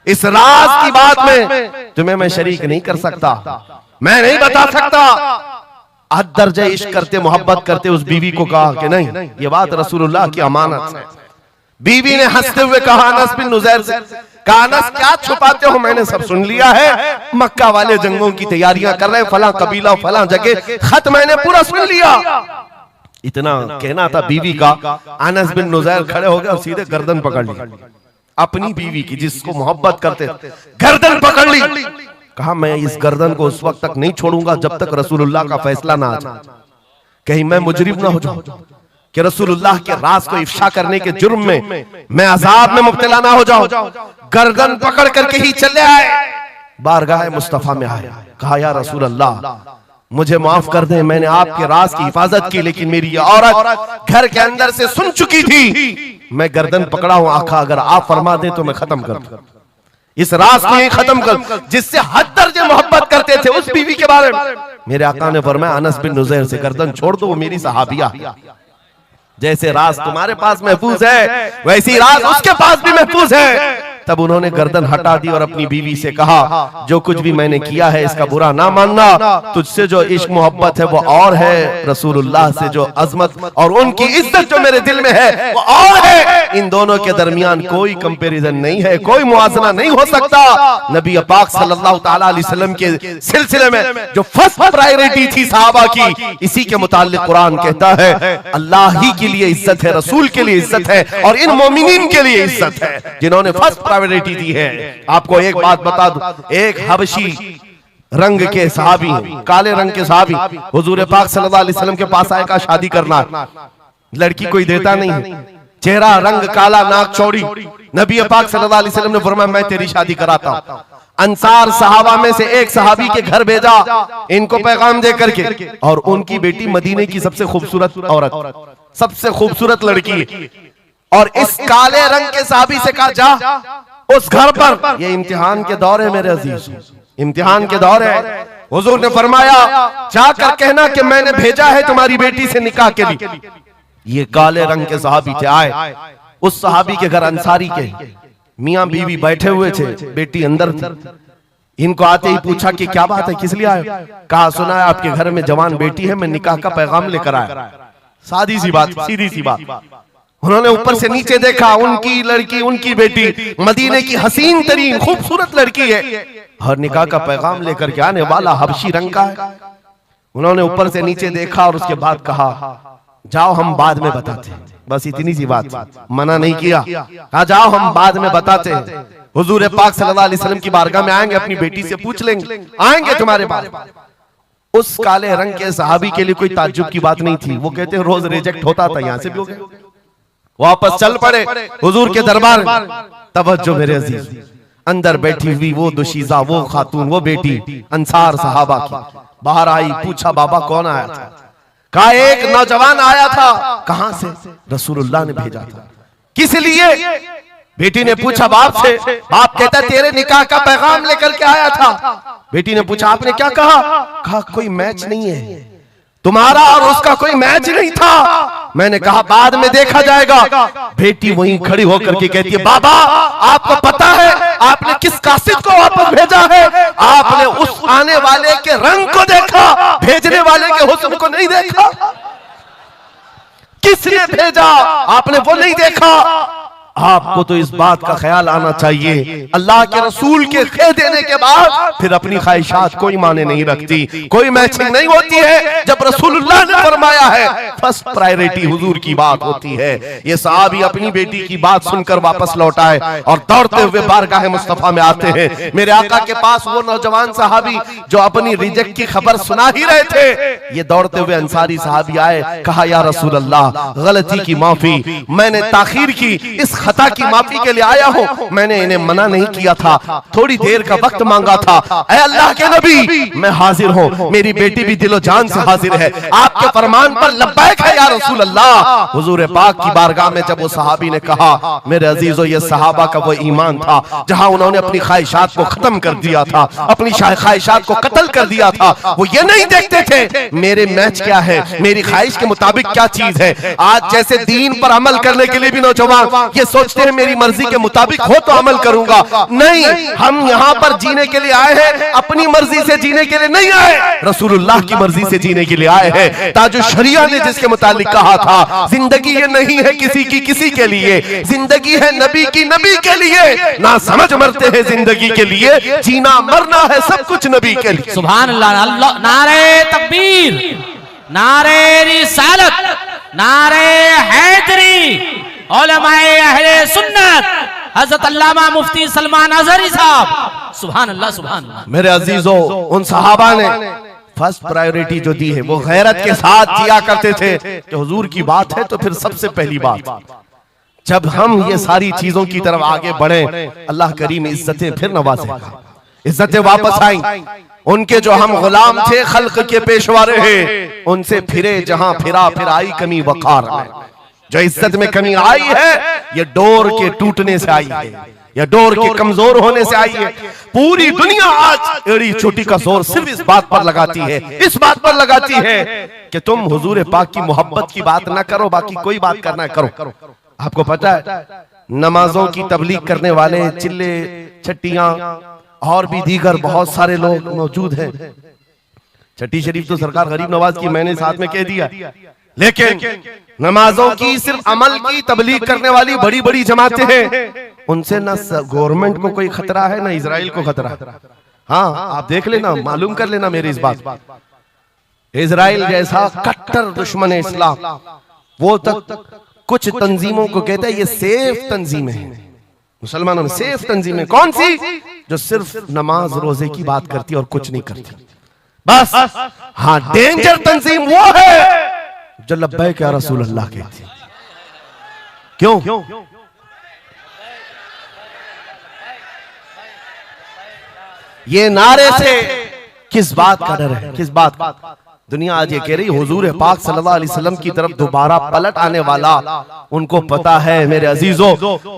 इस राज की बात में तुम्हें मैं शरीक नहीं कर सकता, मैं नहीं बता सकता। हद दर्जे इश्क करते, मोहब्बत करते उस बीवी को कहा कि नहीं, ये बात रसूलुल्लाह की अमानत है। बीवी ने हंसते हुए कहा अनस बिन नुज़ैर से, कहा अनस क्या छुपाते हो, मैंने सब सुन लिया है, मक्का वाले जंगों की तैयारियां कर रहे हैं, फलां कबीला फलां जगह, खत मैंने पूरा सुन लिया। इतना कहना था बीवी का, अनस बिन नुज़ैर खड़े हो गए और सीधे गर्दन पकड़ ली अपनी बीवी की, जिसको मोहब्बत करते, गर्दन पकड़ ली। कहा मैं इस गर्दन को उस वक्त तक नहीं छोड़ूंगा जब तक रसूलुल्लाह का फैसला ना आ जाए, कहीं मैं मुजरिम ना हो जाऊं कि रसूलुल्लाह के राज को इफ्शा करने के जुर्म में मैं अजाब में मुब्तला ना हो जाऊं। गर्दन पकड़ करके ही चले आए, बारगाह मुस्तफा में आए, कहा या रसूल अल्लाह मुझे माफ कर दें, मैंने आपके राज की हिफाजत की, लेकिन मेरी ये औरत घर के अंदर से सुन चुकी थी मैं गर्दन पकड़ा हूं आका, अगर आप फरमा दें तो मैं खत्म कर दूं, इस राज को ही खत्म कर, जिससे हद दर्जे मोहब्बत करते थे उस बीवी के बारे में। मेरे आका ने फरमाया अनस बिन नुज़ैर से गर्दन छोड़ दो, वो मेरी सहाबिया। जैसे राज तुम्हारे पास महफूज है वैसी राज उसके पास भी महफूज है। तब उन्होंने गर्दन हटा दी और अपनी बीवी से कहा जो कुछ भी मैंने किया है इसका बुरा ना मानना, तुझसे जो इश्क मोहब्बत है वो और है, रसूलुल्लाह से जो अजमत और उनकी इज्जत जो मेरे दिल में है वो और है। इन दोनों के दरमियान कोई कंपैरिजन नहीं है, कोई मुआवजा नहीं हो सकता। नबी पाक सल्लल्लाहु तआला अलैहि वसल्लम के सिलसिले में जो फर्स्ट प्रायोरिटी थी सहाबा की, इसी के मुताल्लिक कुरान कहता है अल्लाह ही के लिए इज्जत है, रसूल के लिए इज्जत है और इन मोमिनीन के लिए इज्जत है जिन्होंने फर्स्ट प्रायोरिटी दी है। आपको एक बात बता दूं, एक हबशी रंग के सहाबी, काले रंग के सहाबी हुजूर पाक सल्लल्लाहु अलैहि वसल्लम के पास आए, का शादी करना, लड़की कोई देता नहीं, चेहरा रंग काला, नाक चौड़ी। नबी पाक सल्लल्लाहु अलैहि वसल्लम ने फरमाया मैं तेरी शादी कराता हूं। अंसार सहाबा में से एक सहाबी के घर भेजा इनको पैगाम दे करके, और उनकी बेटी मदीने की सबसे खूबसूरत औरत, सबसे खूबसूरत लड़की, और इस काले रंग के सहाबी से कहा जा उस घर पर, ये इम्तिहान के दौर है मेरे अजीज, इम्तिहान के दौर है। हुजूर ने फरमाया जाकर कहना कि मैंने भेजा है तुम्हारी बेटी से निकाह के लिए। ये काले रंग के सहाबी थे, आए उस सहाबी के घर, अंसारी के मियां बीवी बैठे हुए थे, बेटी अंदर थी। इनको आते ही पूछा कि क्या बात है, किस लिए आए? कहा सुना है आपके घर में जवान बेटी है, मैं निकाह का पैगाम लेकर आया। सादी सी बात, सीधी सी बात। उन्होंने ऊपर से नीचे देखा, उनकी लड़की, उनकी बेटी मदीने की हसीन तरीन खूबसूरत लड़की है और निकाह का पैगाम लेकर के आने वाला हबशी रंग का है। उन्होंने ऊपर से नीचे देखा और उसके बाद कहा जाओ हम बाद में बताते हैं, बस इतनी सी बात, मना नहीं किया, कहा जाओ हम बाद में बताते हैं। हुजूर पाक सल्लल्लाहु अलैहि वसल्लम की बारगाह में आएंगे, अपनी बेटी से पूछ लेंगे, आएंगे तुम्हारे पास। उस काले रंग के सहाबी के लिए कोई ताज्जुब की बात नहीं थी, वो कहते रोज रिजेक्ट होता था, यहां से भी हो गए, वापस चल पड़े हुजूर के दरबार में। तवज्जो मेरे अजीज, अंदर बैठी हुई वो दुशीजा, वो खातून, वो बेटी अंसार सहाबा की बाहर आई, पूछा बाबा कौन आया था? कहा एक नौजवान आया था। कहां से? रसूलुल्लाह ने भेजा था। किस लिए? बेटी ने पूछा बाप से। बाप कहता तेरे निकाह का पैगाम लेकर के आया था। बेटी ने पूछा आपने क्या कहा? कहा कोई मैच नहीं है, तुम्हारा और उसका कोई मैच नहीं था। मैंने कहा बाद में देखा जाएगा। बेटी वहीं खड़ी होकर के कहती है बाबा आपको पता है आपने किस कासिद को वापस भेजा है? आपने उस आने वाले के रंग को देखा, भेजने वाले के हुस्न को नहीं देखा। किसने भेजा आपने वो नहीं देखा। आपको तो इस बात का ख्याल आना चाहिए अल्लाह के रसूल के कह देने के बाद फिर अपनी ख्वाहिशात कोई माने नहीं रखती, कोई मैचिंग नहीं होती है। जब रसूलुल्लाह ने फरमाया है फर्स्ट प्रायोरिटी हुजूर की बात होती है। ये सहाबी अपनी बेटी की बात सुनकर वापस लौट आए और दौड़ते हुए बारगाह मुस्तफा में आते हैं। मेरे आका के पास वो नौजवान सहाबी जो अपनी रिजेक्ट की खबर सुना ही रहे थे, ये दौड़ते हुए अंसारी सहाबी आए, कहा या रसूल अल्लाह गलती की माफी, मैंने ताखीर की, इस खता की माफी के लिए आया हूं। मैंने इन्हें मना नहीं किया था, थोड़ी देर का वक्त मांगा था। ऐ अल्लाह के नबी मैं हाजिर हूं, मेरी बेटी भी दिलो जान से हाजिर है, आपके फरमान पर लब्बैक है या रसूल अल्लाह। हुजूर पाक की बारगाह में जब वो सहाबी ने कहा मेरे अजीजों ये सहाबा का वो ईमान था जहां उन्होंने अपनी ख्वाहिशात को खत्म कर दिया था, अपनी ख्वाहिशात को कत्ल कर दिया था। वो ये नहीं देखते थे मेरे मैच क्या है, मेरी ख्वाहिश के मुताबिक क्या चीज है। आज जैसे दीन पर अमल करने के लिए भी नौजवान ये सोचते हैं मेरी मर्जी के मुताबिक हो तो अमल करूंगा। नहीं, हम यहाँ पर जीने के लिए आए हैं, अपनी मर्जी से जीने के लिए नहीं आए, रसूलुल्लाह की मर्जी से जीने के लिए आए हैं। ताजु शरिया ने जिसके मुतालिक कहा था जिंदगी ये नहीं है किसी की किसी के लिए, जिंदगी है नबी की नबी के लिए। ना समझ मरते हैं जिंदगी के लिए, जीना मरना है सब कुछ नबी के लिए। सुभान अल्लाह। अल्लाह नारे तकबीर, नारे रिसालत, नारे हैदरी, उलमाए अहले सुन्नत हजरत अल्लामा मुफ्ती सलमान अजहरी साहब। सुभान अल्लाह सुभान अल्लाह। मेरे अजीजों उन सहाबा ने फर्स्ट प्रायोरिटी जो दी है वो गैरत के साथ जिया करते थे कि हुजूर की बात है तो फिर सबसे पहली बात। जब हम ये सारी चीजों की तरफ आगे बढ़े अल्लाह करीम इज्जतें फिर नवाजेगा, इज्जतें वापस आई। उनके जो हम गुलाम थे खल्क के पेशवा रहे, उनसे फिरे जहां फिरा फिर आई कमी वकार में। जो इज्जत में कमी आई है ये डोर के टूटने से आई है, ये डोर के कमजोर होने से आई है। पूरी दुनिया आज एड़ी छोटी का जोर सिर्फ इस बात पर लगाती है, इस बात पर लगाती है कि तुम हुजूर पाक की मोहब्बत की बात ना करो, बाकी कोई बात करना करो। आपको पता है नमाजों की तबलीग करने वाले चिल्ले छट्टियां और भी दीगर बहुत सारे लोग मौजूद हैं। छठी शरीफ तो सरकार गरीब नवाज की मैंने साथ में कह दिया, लेकिन नमाजों की सिर्फ अमल की तबलीग करने वाली बड़ी बड़ी जमातें हैं, उनसे ना गवर्नमेंट को कोई खतरा है ना इजराइल को खतरा है। हाँ आप देख लेना, मालूम कर लेना मेरी इस बात। इजराइल जैसा कट्टर दुश्मन इस्लाम वो तक कुछ तंजीमों को कहता है ये सेफ तंजीमें हैं, मुसलमानों में सेफ तंजीमें कौन सी, जो सिर्फ नमाज रोजे की बात करती है और कुछ नहीं करती बस। हाँ डेंजर तंजीम वो है जो लब्बैक या रसूल अल्लाह कहती है। क्यों? ये नारे से किस बात का डर है, किस बात का? दुनिया आज ये कह रही हुजूर पाक सल्लल्लाहु अलैहि वसल्लम की तरफ दोबारा पलट आने वाला, उनको पता है मेरे अजीजों,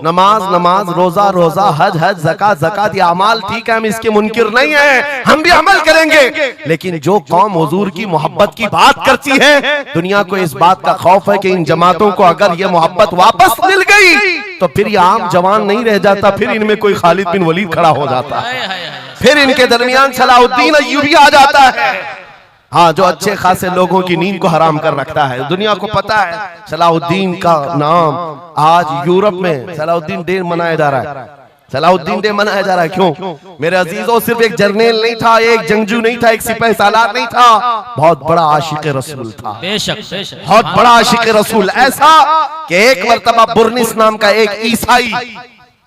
नमाज नमाज, रोजा रोजा, हज हज, ज़कात ज़कात, ये अमाल ठीक है, हम इसके मुनकिर नहीं है, हम भी अमल करेंगे। लेकिन जो कौम हुजूर की मोहब्बत की बात करती है, दुनिया को इस बात का खौफ है कि इन जमातों को अगर ये मोहब्बत वापस मिल गई तो फिर ये आम जवान नहीं रह जाता, फिर इनमें कोई खालिद बिन वलीद खड़ा हो जाता है, फिर इनके दरमियान सलाहुद्दीन अय्यूबी आ जाता है। हाँ जो अच्छे खासे लोगों की नींद को हराम कर रखता है। दुनिया को पता है सलाहुद्दीन का नाम आज यूरोप में सलाहुद्दीन डे मनाया जा रहा है, सलाहुद्दीन डे मनाया जा रहा है। क्यों मेरे अजीजों? सिर्फ एक जर्नल नहीं था, एक जंगजू नहीं था, एक सिपाही सालार नहीं था, बहुत बड़ा आशिक रसूल था। बेशक बहुत बड़ा आशिक रसूल, ऐसा कि एक मर्तबा बुर्निस नाम का एक ईसाई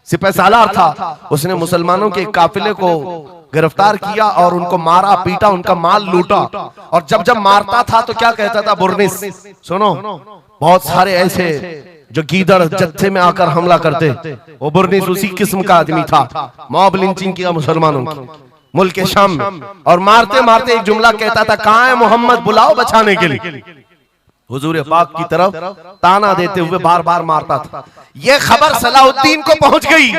सिपाही सालार था, उसने मुसलमानों के काफिले को गिरफ्तार किया और उनको मारा पीटा, उनका माल लूटा। और जब जब मारता था तो क्या कहता था बुर्निस, सुनो, बहुत सारे ऐसे जो गीदड़ जत्थे में आकर हमला करते, वो बुर्निस उसी किस्म का आदमी था। मॉब लिंचिंग किया मुसलमानों की मुल्क के शाम में, और मारते मारते एक जुमला कहता था, कहां है मोहम्मद, बुलाओ बचाने के लिए। हुजूर पाक की तरफ ताना देते हुए बार बार मारता था। यह खबर सलाहुद्दीन को पहुंच गई।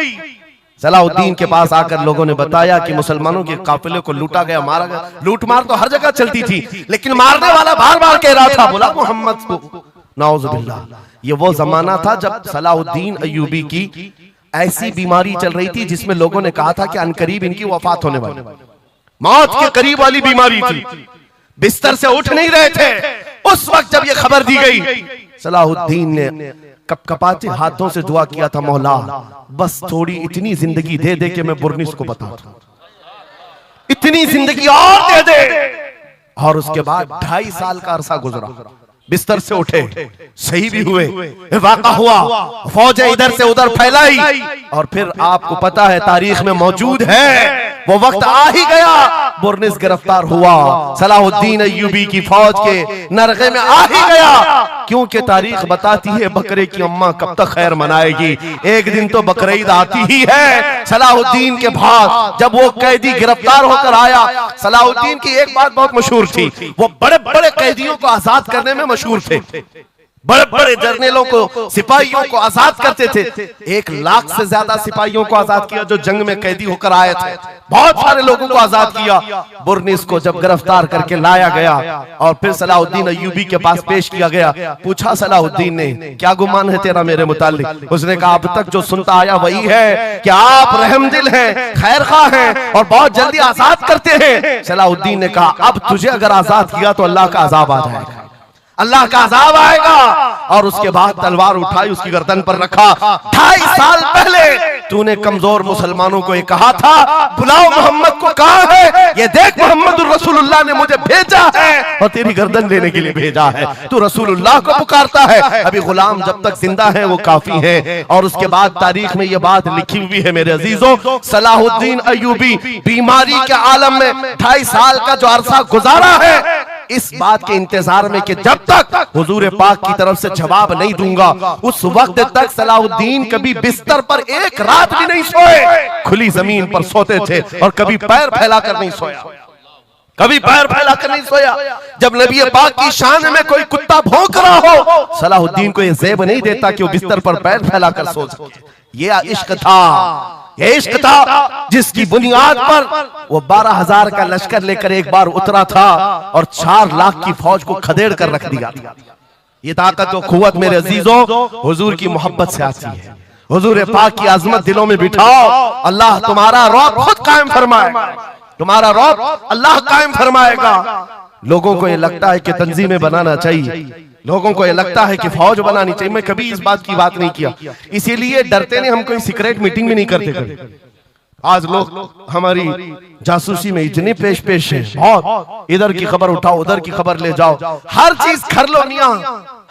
सलाहुद्दीन के पास आकर लोगों ने बताया कि मुसलमानों के काफिले को लूटा गया, मारा गया। लूट मार तो हर जगह चलती थी, लेकिन मारने वाला बार बार कह रहा था, बुला मोहम्मद को। नाउजुबिल्लाह, ये वो जमाना था जब सलाहुद्दीन अय्यूबी की ऐसी बीमारी चल रही थी जिसमें लोगों ने कहा था कि अनकरीब इनकी वफात होने वाली, मौत के करीब वाली बीमारी थी, बिस्तर से उठ नहीं रहे थे। उस वक्त जब ये खबर दी गई, सलाहुद्दीन ने कपकपाते हाथों से दुआ किया था, मौला बस थोड़ी इतनी जिंदगी दे दे कि मैं बुर्निस को बता दूं, इतनी जिंदगी और दे दे। और उसके बाद 2.5 साल का अरसा गुजरा, बिस्तर से उठे, सही भी हुए, वाक़ा हुआ, फौजें इधर से उधर फैलाई, और फिर आपको पता है तारीख में मौजूद है वो वक्त आ ही गया, बुर्निस गिरफ्तार हुआ, सलाहुद्दीन अय्यूबी की फौज के नरगे में आ ही गया। क्योंकि तारीख बताती है बकरे की अम्मा कब तक खैर मनाएगी, एक दिन तो बकरीद आती ही है। सलाहुद्दीन के बाद जब वो कैदी गिरफ्तार होकर आया, सलाहुद्दीन की एक बात बहुत मशहूर थी, वो बड़े बड़े कैदियों को आजाद करने में मशहूर थे, बड़े बड़े जर्नलों को, सिपाहियों को आजाद करते थे। 1 लाख से ज्यादा सिपाहियों को आजाद किया जो जंग में कैदी होकर आए थे, बहुत सारे लोगों को आजाद किया। बुर्निस को जब गिरफ्तार करके लाया गया और फिर सलाहुद्दीन अय्यूबी के पास पेश किया गया, पूछा सलाहुद्दीन ने, क्या गुमान है तेरा मेरे मुताल्लिक? उसने कहा, अब तक जो सुनता आया वही है कि आप रहमदिल हैं, खैरखा हैं और बहुत जल्दी आजाद करते हैं। सलाहुद्दीन ने कहा, अब तुझे अगर आजाद किया तो अल्लाह का अजाब आ जाएगा, अल्लाह का अजाब आएगा। और उसके बाद तलवार उठाई, उसकी गर्दन पर रखा। 2.5 साल पहले तूने कमजोर मुसलमानों को ये कहा था, बुलाओ मोहम्मद को, कहां है ये देख, मोहम्मद रसूलुल्लाह ने मुझे भेजा है और तेरी गर्दन लेने के लिए भेजा है। तू रसूलुल्लाह को पुकारता है, अभी गुलाम जब तक जिंदा है वो काफी है। और उसके बाद तारीख में ये बात लिखी हुई है मेरे अजीजों, सलाहुद्दीन अय्यूबी बीमारी के आलम में 2.5 साल का जो अरसा गुजारा है, इस बात के इंतजार में कि जब तक हुजूर पाक की तरफ से जवाब नहीं दूंगा, उस वक्त तक सलाहुद्दीन कभी बिस्तर पर एक रात भी नहीं सोए, खुली जमीन पर सोते थे और कभी पैर फैलाकर नहीं सोया। कभी पैर फैला कर नहीं सोया। जब नबी पाक की शान में कोई कुत्ता भौंक रहा हो, सलाहुद्दीन को यह ज़ेब नहीं देता कि वो बिस्तर पर पैर फैला कर सो सके। ये इश्क था, ये इश्क था जिसकी बुनियाद पर वो 12,000 का लश्कर लेकर एक बार उतरा था और 4 लाख की फौज को खदेड़ कर रख दिया था। ये ताकत और कुव्वत मेरे अजीजों हुजूर की मोहब्बत से आती है। हुजूर पाक की आजमत दिलों में बिठाओ, अल्लाह तुम्हारा रौब खुद कायम फरमाएगा, तुम्हारा रौब अल्लाह कायम फरमाएगा। लोगों को ये लगता है कि तंजीमें बनाना चाहिए, लोगों को ये लगता है कि फौज बनानी चाहिए। मैं कभी इस बात की बात नहीं किया, इसीलिए डरते नहीं, हम कोई सीक्रेट मीटिंग भी नहीं करते। आज लोग हमारी जासूसी में इतने पेश हैं, बहुत इधर की खबर उठाओ, उधर की खबर ले जाओ, हर चीज कर लो मियां।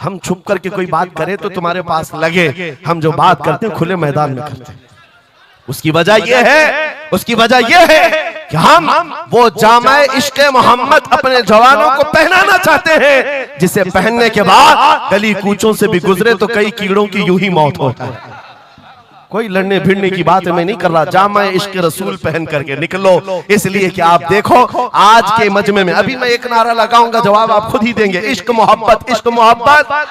हम छुप करके कोई बात करें तो तुम्हारे पास लगे हम जो बात करते हैं खुले मैदान में करते हैं। उसकी वजह यह है, उसकी वजह यह है कि हम वो जामे इश्क़े मोहम्मद अपने जवानों को पहनाना चाहते हैं, जिसे पहनने के बाद गली कूचों से भी गुजरे तो कई कीड़ों की यूं ही मौत होता है। कोई लड़ने भिड़ने की बात मैं नहीं कर रहा, जामे इश्क़े रसूल पहन करके निकलो। इसलिए कि आप देखो आज के मजमे में, अभी मैं एक नारा लगाऊंगा, जवाब आप खुद ही देंगे, इश्क मोहब्बत, इश्क मोहब्बत।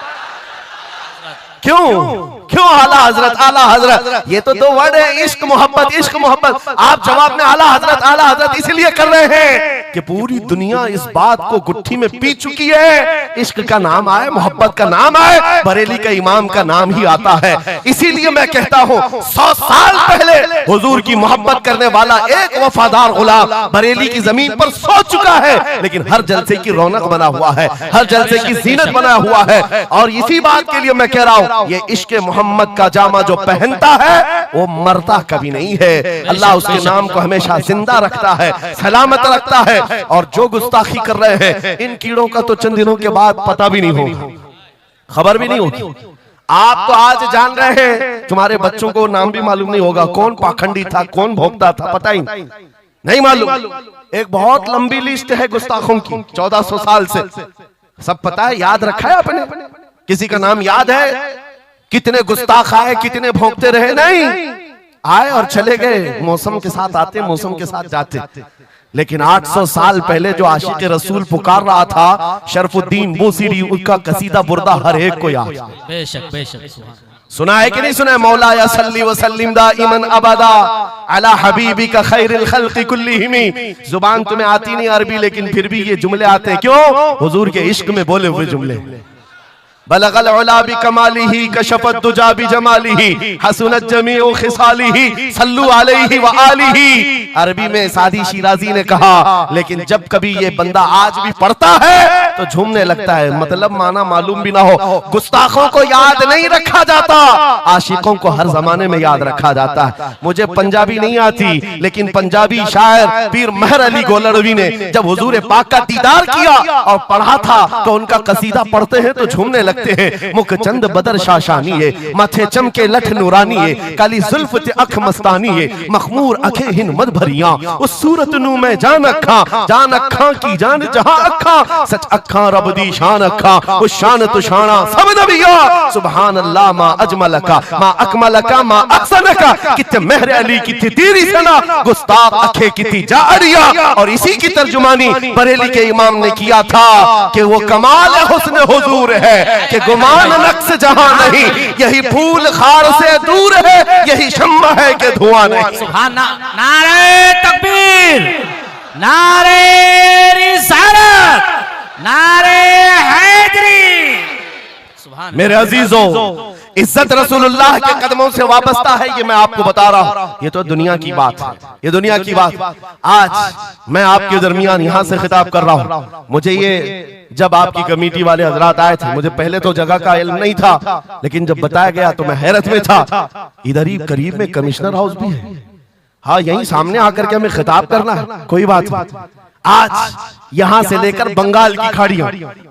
क्यों क्यों आला हजरत, आला हजरत, ये तो 2 वर्ड है, इश्क मोहब्बत, इश्क मोहब्बत। आप जवाब में आला हजरत, आला हजरत इसलिए कर रहे हैं कि पूरी दुनिया इस बात को गुट्ठी में पी चुकी है। इश्क का नाम आए, मोहब्बत का नाम आए, बरेली का इमाम का नाम ही आता है। इसीलिए मैं कहता हूँ 100 साल पहले हुजूर की मोहब्बत करने वाला एक वफादार गुलाम बरेली की जमीन पर सो चुका है, लेकिन हर जलसे की रौनक बना हुआ है, हर जलसे की जीनत बना हुआ है। और इसी बात के लिए मैं कह रहा हूँ, ये इश्क़ मोहम्मद का जामा जो पहनता है वो मरता कभी नहीं है। अल्लाह उसके नाम को हमेशा जिंदा रखता है, सलामत रखता है। और जो गुस्ताखी कर रहे हैं, इन कीड़ों का तो चंद दिनों के बाद पता भी नहीं होगा, खबर भी नहीं होगी। आप तो आज जान रहे हैं, तुम्हारे बच्चों को नाम भी मालूम नहीं होगा, कौन पाखंडी था, कौन भोगता था, पता ही नहीं मालूम। एक बहुत लंबी लिस्ट है गुस्ताखों की, 1400 साल से, सब पता है, याद रखा है आपने? किसी का नाम याद है? कितने गुस्ताख आए, कितने भोंकते रहे? नहीं, आए और चले गए, मौसम के साथ आते, मौसम के साथ जाते। लेकिन 800 साल पहले जो आशिक रसूल पुकार रहा था, शरफुद्दीन बूसीरी, उनका कसीदा बुर्दा हर एक को याद। बेशक बेशक सुना है कि नहीं सुना है? मौला या सल्ली व सल्लिम दाइमन अबदा अला हबीबी का खैरिल खल्क़ि कुल्लिहिम। जुबान तुम्हें आती नहीं अरबी, लेकिन फिर भी ये जुमले आते हैं। क्यों? हुजूर के इश्क में बोले हुए जुमले। बलगल उला बि कमालिही कशफत दुजा बि जमालिही हसनत जमीउ खिसालिही सल्लु अलैहि व आलिही। अरबी में सादी शिराजी ने कहा, लेकिन जब कभी ये बंदा आज भी पढ़ता है तो झूमने लगता है, मतलब माना मालूम भी ना हो। गुस्ताखों को याद नहीं रखा जाता, आशिकों को हर जमाने में याद रखा जाता है। मुझे पंजाबी नहीं आती, लेकिन पंजाबी शायर पीर महर अली गोलड़वी ने जब हुजूर पाक का दीदार किया और पढ़ा था तो उनका कसीदा पढ़ते हैं तो झूमने लगते हैं। मुख चंद बदर शाशानी है, माथे चमके लठ नूरानी है, काली जुल्फ ते अख मस्तानी है, मखमूर अखे हिन मद भरियां, उस सूरत नू मैं जान अखा की जान जहां अखा, सच अखा रब दी शान अखा, उस शान तो शाना सब नबिया। सुभान अल्लाह मा अजमलका मा अकमलका मा अहसनका, कित्ते महर अली कित्ते तेरी सना, गुस्ताख अखे कित्ती जारिया। और इसी की तर्जुमानी बरेली के इमाम ने किया था कि वो कमाल हुस्न हुजूर है कि गुमान नक्स जहां नहीं, यही फूल खार से दूर है, यही शम्मा है कि धुआं नहीं। सुभान नारे तकबीर, नारे रिसालत, नारे हैदरी। सुभान मेरे अजीजों, इज्जत रसूलुल्लाह के कदमों से वाबस्ता है, ये मैं आपको बता रहा हूं। ये तो दुनिया की बात है, ये दुनिया की बात। आज मैं आपके दरमियान यहां से खिताब कर रहा हूं। मुझे ये जब आपकी कमेटी वाले हजरात आए थे, मुझे पहले तो जगह का इल्म नहीं था, लेकिन जब बताया गया तो मैं हैरत में था। इधर ही करीब में कमिश्नर हाउस भी है, हाँ यहीं सामने आकर के हमें खिताब करना है, कोई बात नहीं। आज यहां से लेकर बंगाल की खाड़ियों,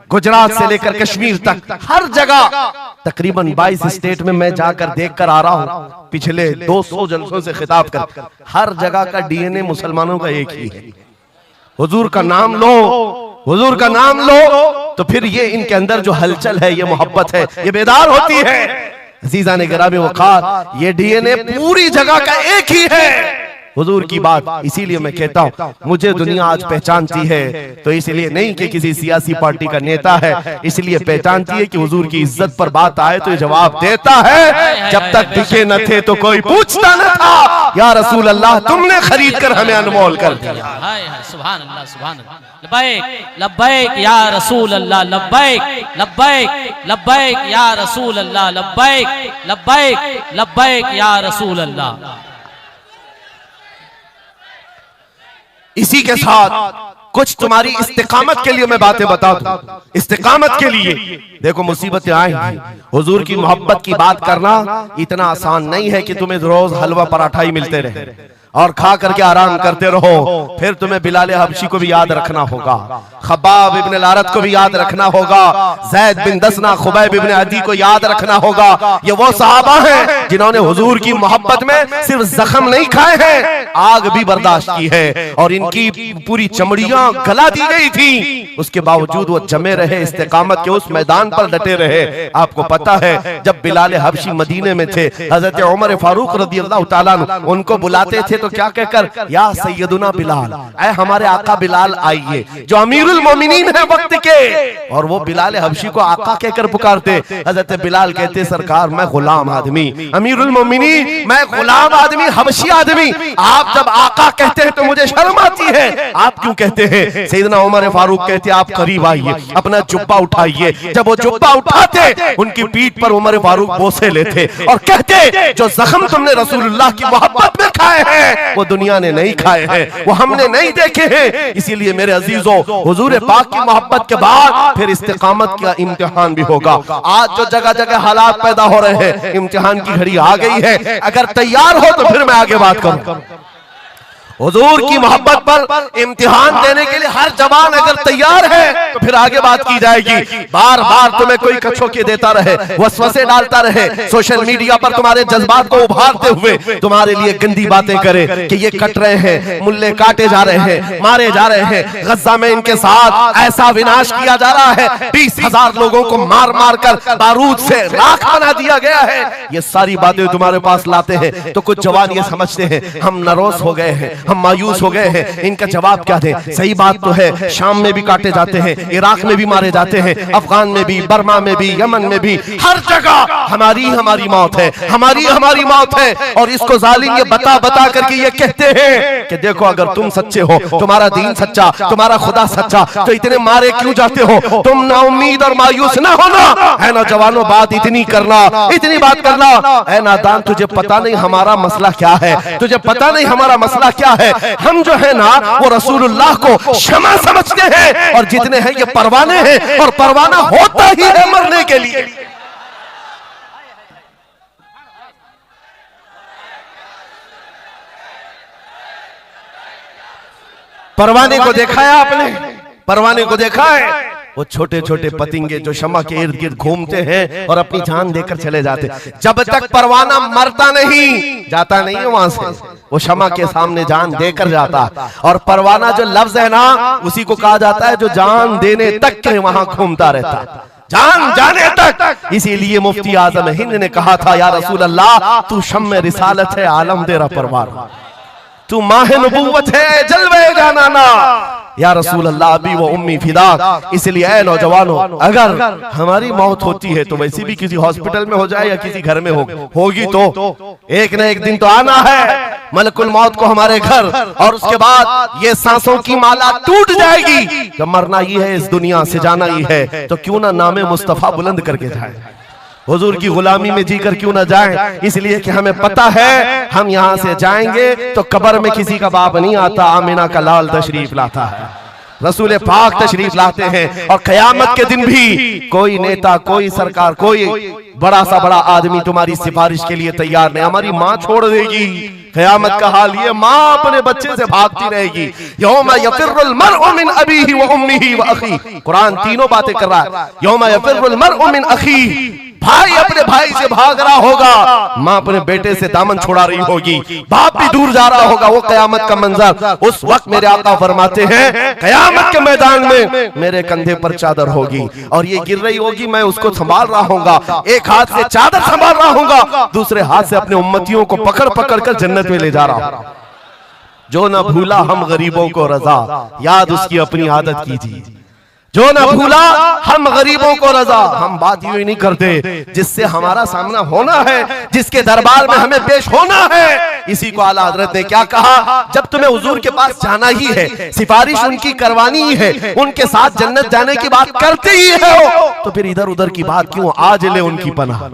गुजरात से लेकर कश्मीर तक, हर जगह तकरीबन 22 स्टेट में मैं जाकर देख कर आ रहा हूं, पिछले 200 जलसों से खिताब कर, हर जगह का डीएनए मुसलमानों का एक ही है। हुजूर का नाम लो, हुजूर का नाम लो तो फिर ये इनके अंदर जो हलचल है, ये मोहब्बत है, ये बेदार होती है। अजीज़ान गिरामी वक़ार, ये डीएनए पूरी जगह का एक ही है। हुजूर की बात। इसीलिए मैं कहता हूँ मुझे दुनिया आज पहचानती है तो इसलिए नहीं कि किसी सियासी पार्टी का नेता है, इसलिए पहचानती है कि हुजूर की इज्जत पर बात आए तो जवाब देता है। जब तक दिखे न थे तो कोई पूछता न था, या रसूल अल्लाह तुमने खरीद कर हमें अनमोल कर दिया। सुभान अल्लाह, सुभान अल्लाह। लब्बैक लब्बैक या रसूल अल्लाह, लब्बैक लब्बैक लब्बैक या रसूल अल्लाह, लब्बैक लब्बैक लब्बैक या रसूल अल्लाह। इसी के साथ कुछ तुम्हारी इस्तिकामत के लिए मैं बातें बता दूं। इस्तिकामत के लिए देखो मुसीबतें आएंगी, हुजूर की मोहब्बत की बात करना इतना आसान नहीं है कि तुम्हें रोज हलवा पराठा ही मिलते रहे और खा करके आराम करते रहो। फिर तुम्हें बिलाल हबशी को भी याद रखना होगा, खब्बाब इब्न लारत को भी याद रखना होगा, ज़ैद बिन दसना, खुबैब इब्न अदी को याद रखना होगा। ये वो सहाबा हैं जिन्होंने हुजूर की मोहब्बत में सिर्फ जख्म नहीं खाए हैं, आग भी बर्दाश्त की है और इनकी पूरी चमड़ियां गला दी गई थी। उसके बावजूद वो जमे रहे, इस्तिकामत के उस मैदान पर डटे रहे। आपको पता है जब बिलाल हबशी मदीने में थे, हजरत उमर फारूक रज़ियल्लाहु ताला अन्हु उनको बुलाते थे तो क्या कहकर, या सैयदुना बिलाल, ऐ हमारे आका बिलाल आइए, जो अमीरुल मोमिनीन है वक्त के। और वो बिलाल हबशी को आका कहकर पुकारते। हजरत बिलाल कहते सरकार मैं गुलाम आदमी, अमीरुल मोमिनीन मैं गुलाम आदमी, हबशी आदमी, आप जब आका कहते हैं तो मुझे शर्म आती है, आप क्यों कहते हैं? सैयदना उमर फारूक कहते आप करीब आइए, अपना जुब्बा उठाइए। जब वो जुब्बा उठाते उनकी पीठ पर उमर फारूक बोसे लेते और कहते जो जख्म तुमने रसूलुल्लाह की मोहब्बत में खाए हैं वो दुनिया ने नहीं खाए हैं, वो हमने नहीं देखे हैं। इसीलिए मेरे अजीजों, हुजूर पाक की मोहब्बत के बाद फिर इस्तिकामत का इम्तिहान भी होगा। आज जो जगह जगह हालात पैदा हो रहे हैं, इम्तिहान की घड़ी आ गई है। अगर तैयार हो तो फिर मैं आगे बात करूं। हुजूर की मोहब्बत पर इम्तिहान देने के लिए हर जवान अगर तैयार है तो फिर आगे बात की जाएगी। बार बार तुम्हें कोई कछोके देता रहे, वसवसे डालता रहे, सोशल मीडिया पर तुम्हारे जज्बात को उभारते हुए तुम्हारे लिए गंदी बातें करे कि ये कट रहे हैं, मुल्ले काटे जा रहे हैं, मारे जा रहे हैं, गज्जा में इनके साथ ऐसा विनाश किया जा रहा है, 20,000 लोगों को मार मार कर बारूद से राख बना दिया गया है। ये सारी बातें तुम्हारे पास लाते हैं तो कुछ जवान ये समझते हैं हम नरोस हो गए हैं, हम मायूस हो गए हैं, इनका जवाब क्या दें? सही बात तो है, शाम में भी काटे जाते हैं, इराक में भी मारे जाते हैं, अफगान में भी, बर्मा में भी, यमन में भी, हर जगह हमारी हमारी मौत है, हमारी हमारी मौत है। और इसको जालिम ये बता बता करके ये कहते हैं कि देखो अगर तुम सच्चे हो, तुम्हारा दीन सच्चा, तुम्हारा खुदा सच्चा, तो इतने मारे क्यों जाते हो? तुम ना उम्मीद और मायूस ना होना है ना जवानों, बात इतनी करना, इतनी बात करना है नादान। तुझे पता नहीं हमारा मसला क्या है, तुझे पता नहीं हमारा मसला क्या है। हम जो है ना वो रसूलुल्लाह को शमा समझते हैं और जितने हैं ये परवाने हैं और परवाना होता ही है मरने के लिए। परवाने को देखा है आपने? परवाने को देखा है? वो छोटे छोटे पतिंगे जो शमा के इर्द गिर्द घूमते हैं और अपनी जान देकर चले जाते। जब तक परवाना मरता नहीं, जाता नहीं है वहां से, वो शमा के सामने जान देकर जाता। और परवाना जो लफ्ज है ना, उसी को कहा जाता है जो जान देने तक के वहां घूमता रहता, जान जाने तक। इसीलिए मुफ्ती आजम हिंद ने कहा था या रसूल अल्लाह तू शम्म रिसालत है, आलम तेरा परवार, तू माह नबूवत है, जलवे जानाना। या रसूल अल्लाह अभी वो उम्मी फिदा। इसलिए ऐ नौजवानों, अगर हमारी मौत होती है तो वैसे भी किसी हॉस्पिटल में हो जाए या किसी घर में होगी तो एक न एक दिन तो आना है मलकुल मौत को हमारे घर, और उसके बाद ये सांसों की माला टूट जाएगी। जब मरना ही है, इस दुनिया से जाना ही है, तो क्यों ना नामे मुस्तफा बुलंद करके जाए, हुजूर की गुलामी में जीकर क्यों ना जाएं। इसलिए कि हमें पता है हम यहाँ से जाएंगे तो कब्र में किसी का बाप नहीं आता, आमिना का लाल तशरीफ लाता है, रसूल पाक तशरीफ लाते हैं। और कयामत के दिन भी कोई नेता, कोई सरकार, कोई बड़ा सा बड़ा आदमी तुम्हारी सिफारिश के लिए तैयार नहीं। हमारी माँ छोड़ देगी, कयामत का हाल ये, माँ अपने बच्चे से भागती रहेगी। यौमा यफिर्रुल मर्उ मिन अबीही व उम्मिही व अखी, कुरान तीनों बातें कर रहा है। यौमा यफिर्रुल मर्उ मिन अखी, भाई अपने भाई से भाग रहा होगा, माँ अपने बेटे से दामन छुड़ा रही होगी, बाप भी दूर जा रहा होगा। वो कयामत का मंजर, उस वक्त मेरे आका फरमाते हैं कयामत के मैदान में मेरे कंधे पर चादर होगी और ये गिर रही होगी, मैं उसको संभाल रहा हूँ, एक हाथ से चादर संभाल रहा हूँ, दूसरे हाथ से अपने उम्मतियों को पकड़ पकड़ कर जन्नत में ले जा रहा हूँ। जो न भूला हम गरीबों को रजा, याद उसकी अपनी आदत कीजिए। जो न भूला हम गरीबों को रजा, हम बात यूं ही नहीं करते, जिससे हमारा सामना होना है, जिसके दरबार में हमें पेश होना है। इसी को आला हजरत ने क्या कहा, जब तुम्हें हुजूर के पास जाना ही है, सिफारिश उनकी करवानी ही है, उनके साथ जन्नत जाने की बात करते ही हो, तो फिर इधर उधर की बात क्यों, आज ले उनकी पनाह,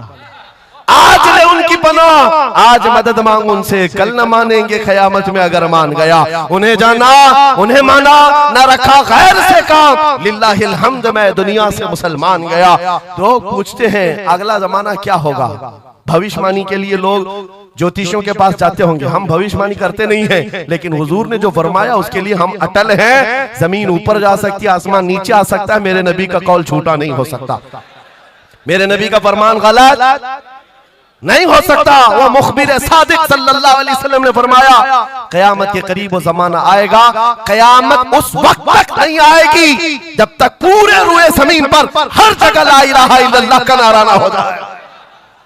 आज ले उनकी पनाह, आज मदद मांग उनसे, कल न मानेंगे क़यामत में अगर मान गया। उन्हें जाना, उन्हें माना, न रखा गैर से काम, लिल्लाहिल हम्द मैं दुनिया से मुसलमान गया। लोग पूछते हैं अगला जमाना क्या होगा, भविष्यवाणी के लिए लोग ज्योतिषियों के पास जाते होंगे। हम भविष्यवाणी करते नहीं हैं, लेकिन हुजूर ने जो फरमाया उसके लिए हम अटल हैं। जमीन ऊपर जा सकती है, आसमान नीचे आ सकता है, मेरे नबी का कौल झूठा नहीं हो सकता, मेरे नबी का फरमान गलत नहीं हो सकता। वो मुखबिर सादिक सल्लल्लाहु अलैहि वसल्लम ने फरमाया, क़यामत के करीब वो जमाना आएगा, क़यामत उस वक्त तक नहीं आएगी जब तक पूरे रुए जमीन पर हर जगह ला इलाहा इल्लल्लाह का नारा ना हो जाए,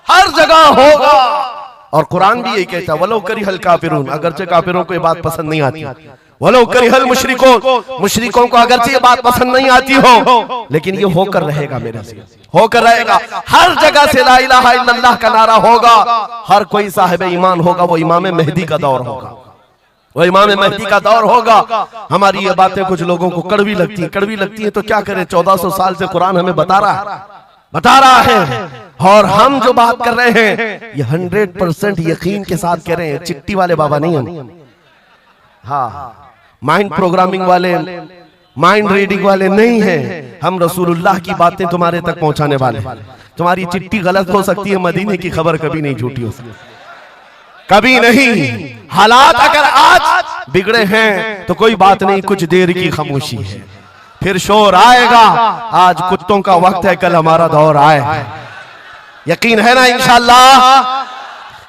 हर जगह होगा। और कुरान भी यही कहता है, वलो करिहल काफिरून, अगरचे काफिरों को ये बात पसंद नहीं आती, वलो करिहल मुशरिकून, मुशरिकों को अगरचे ये बात पसंद नहीं आती हो, लेकिन ये होकर रहेगा, मेरे से होकर रहेगा। हर जगह से ला इलाहा इल्लल्लाह का नारा होगा, हर कोई साहिब ईमान होगा, वो इमाम मेहदी का दौर होगा, वो इमाम मेहदी का दौर होगा। हमारी ये बातें कुछ लोगों को कड़वी लगती है, तो क्या करें, 1400 साल से कुरान हमें बता रहा है। और हम जो बात कर रहे हैं ये 100% यकीन के साथ कह रहे हैं, चिट्ठी वाले बाबा नहीं हम, हाँ माइंड प्रोग्रामिंग वाले, माइंड रीडिंग वाले नहीं हैं। हम रसूलुल्लाह की बातें तुम्हारे तक पहुंचाने वाले। तुम्हारी चिट्ठी गलत हो सकती है, मदीने की खबर कभी नहीं झूठी हो सकती, कभी नहीं। हालात अगर आज बिगड़े हैं तो कोई बात नहीं, कुछ देर की खामोशी है, फिर शोर आएगा। आज कुत्तों का वक्त है, कल हमारा दौर आए। यकीन है ना इंशाअल्लाह,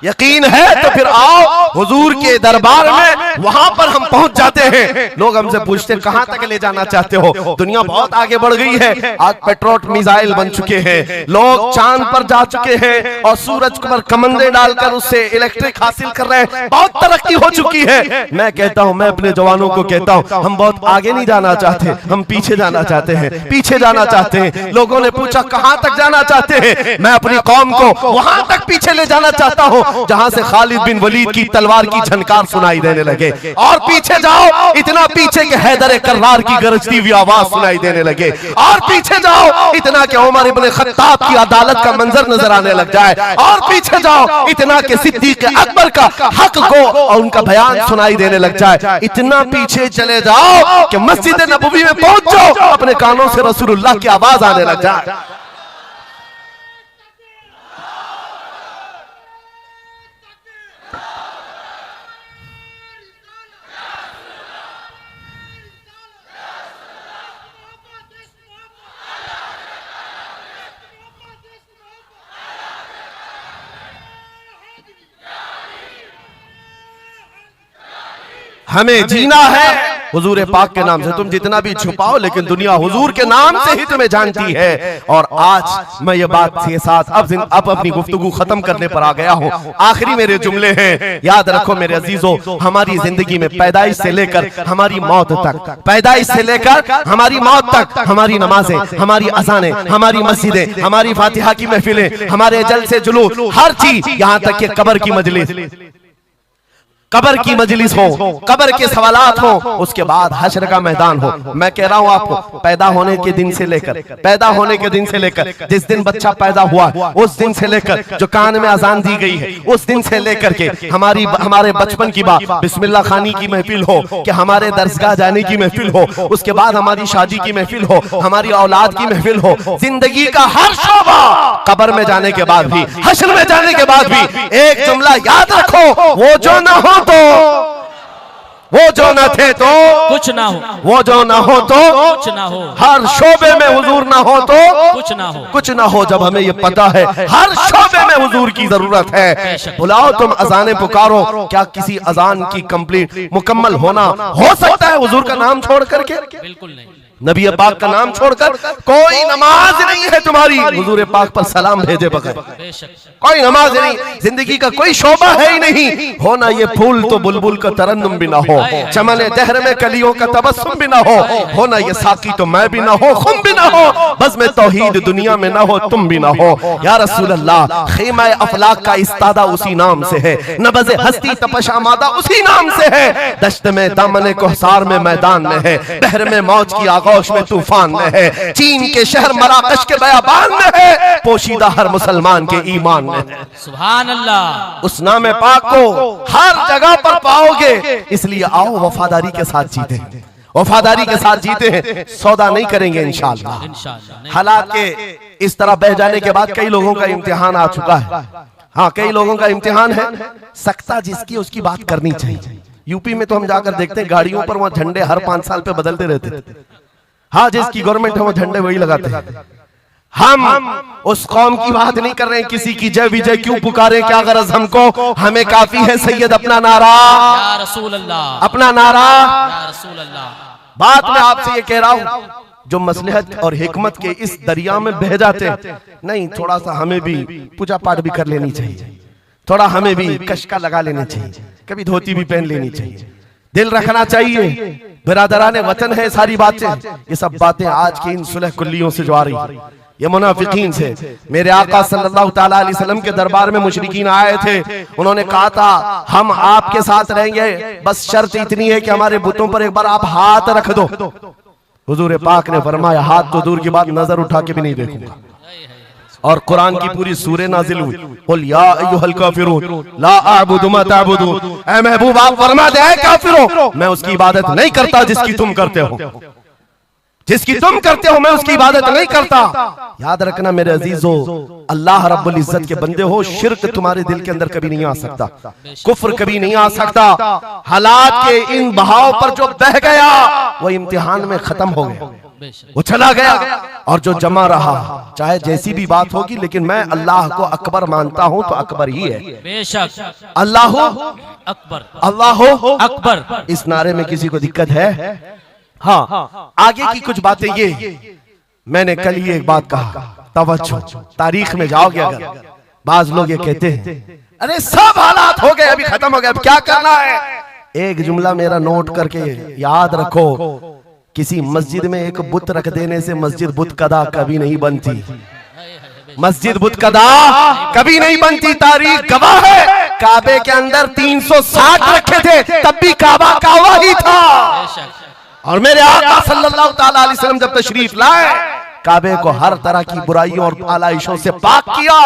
यकीन है तो फिर आओ हुजूर के दरबार में, वहां पर हम पहुंच जाते हैं। लोग हमसे पूछते हैं कहां तक ले जाना चाहते हो, दुनिया बहुत आगे बढ़ गई है, आज पेट्रोल मिसाइल बन चुके हैं, लोग चांद पर जा चुके हैं और सूरज पर कमंदे डालकर उससे इलेक्ट्रिक हासिल कर रहे हैं, बहुत तरक्की हो चुकी है। मैं कहता हूं, मैं अपने जवानों को कहता हूं, हम बहुत आगे नहीं जाना चाहते, हम पीछे जाना चाहते हैं, पीछे जाना चाहते हैं। लोगों ने पूछा कहां तक जाना चाहते हैं, मैं अपनी कौम को वहां तक पीछे ले जाना चाहता हूं जहां से खालिद बिन वलीद की तलवार की झनकार सुनाई देने लगे। और पीछे जाओ, इतना पीछे के हैदर कर्रार की गरजती हुई आवाज सुनाई देने लगे। और पीछे जाओ, इतना के उमर इब्ने खत्ताब की अदालत का मंजर नजर आने लग जाए। और पीछे जाओ, इतना के सिद्दीक अकबर का हक को और उनका बयान सुनाई देने लग जाए। इतना पीछे चले जाओ कि मस्जिद नबवी में पहुंच जाओ, अपने कानों से रसूलुल्लाह की आवाज आने लग जाए। हमें जीना है हुजूर पाक के नाम से। तुम जितना भी छुपाओ, लेकिन दुनिया हुजूर के नाम से ही तुम्हें जानती है। और आज मैं ये बात के साथ अब अपनी गुफ्तगू खत्म करने पर आ गया हूँ। आखिरी मेरे जुमले हैं, याद रखो मेरे अजीजों, हमारी जिंदगी में पैदाइश से लेकर हमारी मौत तक, पैदाइश से लेकर हमारी मौत तक, हमारी नमाजें, हमारी अज़ानें, हमारी मस्जिदें, हमारी फातिहा की महफिलें, हमारे जलसे जुलूस, हर चीज, यहाँ तक कि कब्र की मजलिस, कब्र की मजलिस हो, कब्र के सवालात हो, उसके बाद हश्र का मैदान हो। मैं कह रहा हूं आपको, पैदा होने के दिन से लेकर, पैदा होने के दिन से लेकर, जिस दिन बच्चा पैदा हुआ उस दिन से लेकर, जो कान में अजान दी गई है उस दिन से लेकर के हमारे बचपन की बात, बिस्मिल्लाह खानी की महफिल हो, कि हमारे दरसगाह जाने की महफिल हो, उसके बाद हमारी शादी की महफिल हो, हमारी औलाद की महफिल हो, जिंदगी का हर शोबा, कब्र में जाने के बाद भी, हश्र में जाने के बाद भी, एक जुमला याद रखो, वो जो ना हो तो, वो जो न थे तो कुछ ना हो, वो जो ना हो तो कुछ ना हो, हर शोबे में हुजूर ना हो तो कुछ ना हो, कुछ ना हो। जब हमें ये पता है हर शोबे में हुजूर की जरूरत है, बुलाओ तुम अजाने पुकारो, क्या किसी अजान की कंप्लीट मुकम्मल होना हो सकता है हुजूर का नाम छोड़ करके? बिल्कुल नहीं। नबी पाक का नाम छोड़कर कोई नमाज नहीं है तुम्हारी हुजूर पाक पर सलाम भेजे बगैर। कोई नमाज नहीं, जिंदगी का कोई शोबा है ही नहीं। हो ना ये फूल तो बुलबुल का तरन्नुम भी ना हो, चमने दहर में कलियों का तबस्सुम भी ना हो ना ये साकी तो मैं भी ना हो, खुम भी ना हो, बस में तौहीद दुनिया में ना हो, तुम भी ना हो। या रसूल अल्लाह, खीमा अफलाक का इस्तादा उसी नाम से है, नबज़े हस्ती तपश आमादा उसी नाम से है। दश्त में दामने कोहसार में मैदान में है, बहर में मौज की आगोश में तूफान में है, चीन के शहर मराकश के बयाबान में है, पोशीदा हर मुसलमान के ईमान में है। सुभान अल्लाह। उस नाम पाक को हर जगह पर पाओगे, इसलिए आओ वफादारी के साथ जीते, वफादारी के साथ जीते हैं, सौदा नहीं करेंगे इंशाअल्लाह। हालात के इस तरह बह जाने के बाद कई लोगों का इम्तिहान आ चुका है। हाँ, कई लोगों का इम्तिहान है, सख्ता जिसकी उसकी बात करनी चाहिए। यूपी में तो हम जाकर देखते हैं गाड़ियों पर वहां झंडे हर 5 साल पे बदलते रहते थे। हाँ, जिसकी गवर्नमेंट है वो झंडे वही लगाते हैं। हम उस कौम की बात नहीं कर रहे हैं, किसी की जय विजय क्यों पुकारे, क्या गरज हमको, हमें काफी है सैयद अपना नारा, या रसूल अल्लाह, अपना नारा। या रसूल अल्लाह। बात मैं आपसे ये कह रहा हूं, जो मसलहत और हिकमत के इस दरिया में बह जाते हैं, नहीं, थोड़ा सा हमें भी पूजा पाठ भी कर लेनी चाहिए, थोड़ा हमें भी कशका लगा लेनी चाहिए, कभी धोती भी पहन लेनी चाहिए, दिल रखना चाहिए। बिरादराने वतन है सारी बातें, ये सब बातें आज की इन सुलह कुल्लियों से जो आ रही, ये मुनाफिकीन से। मेरे आका सल्लल्लाहु ताला अलैहि वसल्लम के दरबार में मुशरिकीन आए थे, उन्होंने कहा था हम आपके साथ रहेंगे, बस शर्त इतनी है कि हमारे बुतों पर एक बार आप हाथ रख दो। हुजूर पाक ने फरमाया हाथ तो दूर की बात, नजर उठा के भी नहीं देखूंगा। और कुरान की पूरी सूरह नाजिल हुई, कुल या अय्युहल काफिरून ला अअबुदु मा तअबुदून। ऐ महबूब आप फरमा दे, ऐ काफिरों, मैं उसकी इबादत नहीं करता जिसकी तुम करते हो, जिसकी तुम करते हो मैं उसकी इबादत नहीं करता। याद रखना मेरे अजीजों, अल्लाह रब्बुल इज्जत के बंदे हो, शिर्क तुम्हारे दिल के अंदर कभी नहीं आ सकता, कुफ्र कभी नहीं आ सकता। हालात के इन बहाव पर जो बह गया वो इम्तिहान में खत्म हो गया, वो चला गया। और जो जमा रहा, चाहे जैसी भी बात होगी, लेकिन मैं अल्लाह को अकबर मानता हूं तो अकबर ही है। बेशक अल्लाह अकबर, अल्लाह अकबर। इस नारे में किसी को दिक्कत है? हाँ, आगे की कुछ बातें ये, मैंने कल ही एक बात कहा, तवज्जो, तारीख में जाओगे अगर, बाज लोग ये कहते हैं अरे सब हालात हो गए, अभी खत्म हो गया, अब क्या करना है। एक जुमला मेरा नोट करके याद रखो, किसी मस्जिद में एक बुत रख देने से मस्जिद बुत कदा कभी नहीं बनती, मस्जिद बुत कदा कभी नहीं बनती। तारीख गवाह है, काबे के अंदर 360 रखे थे, तब भी काबा काबा ही था। और मेरे आका सल्लल्लाहु ताला अलैहि वसल्लम जब तशरीफ लाए, काबे को हर तरह की बुराइयों और आलाइशों से पाक किया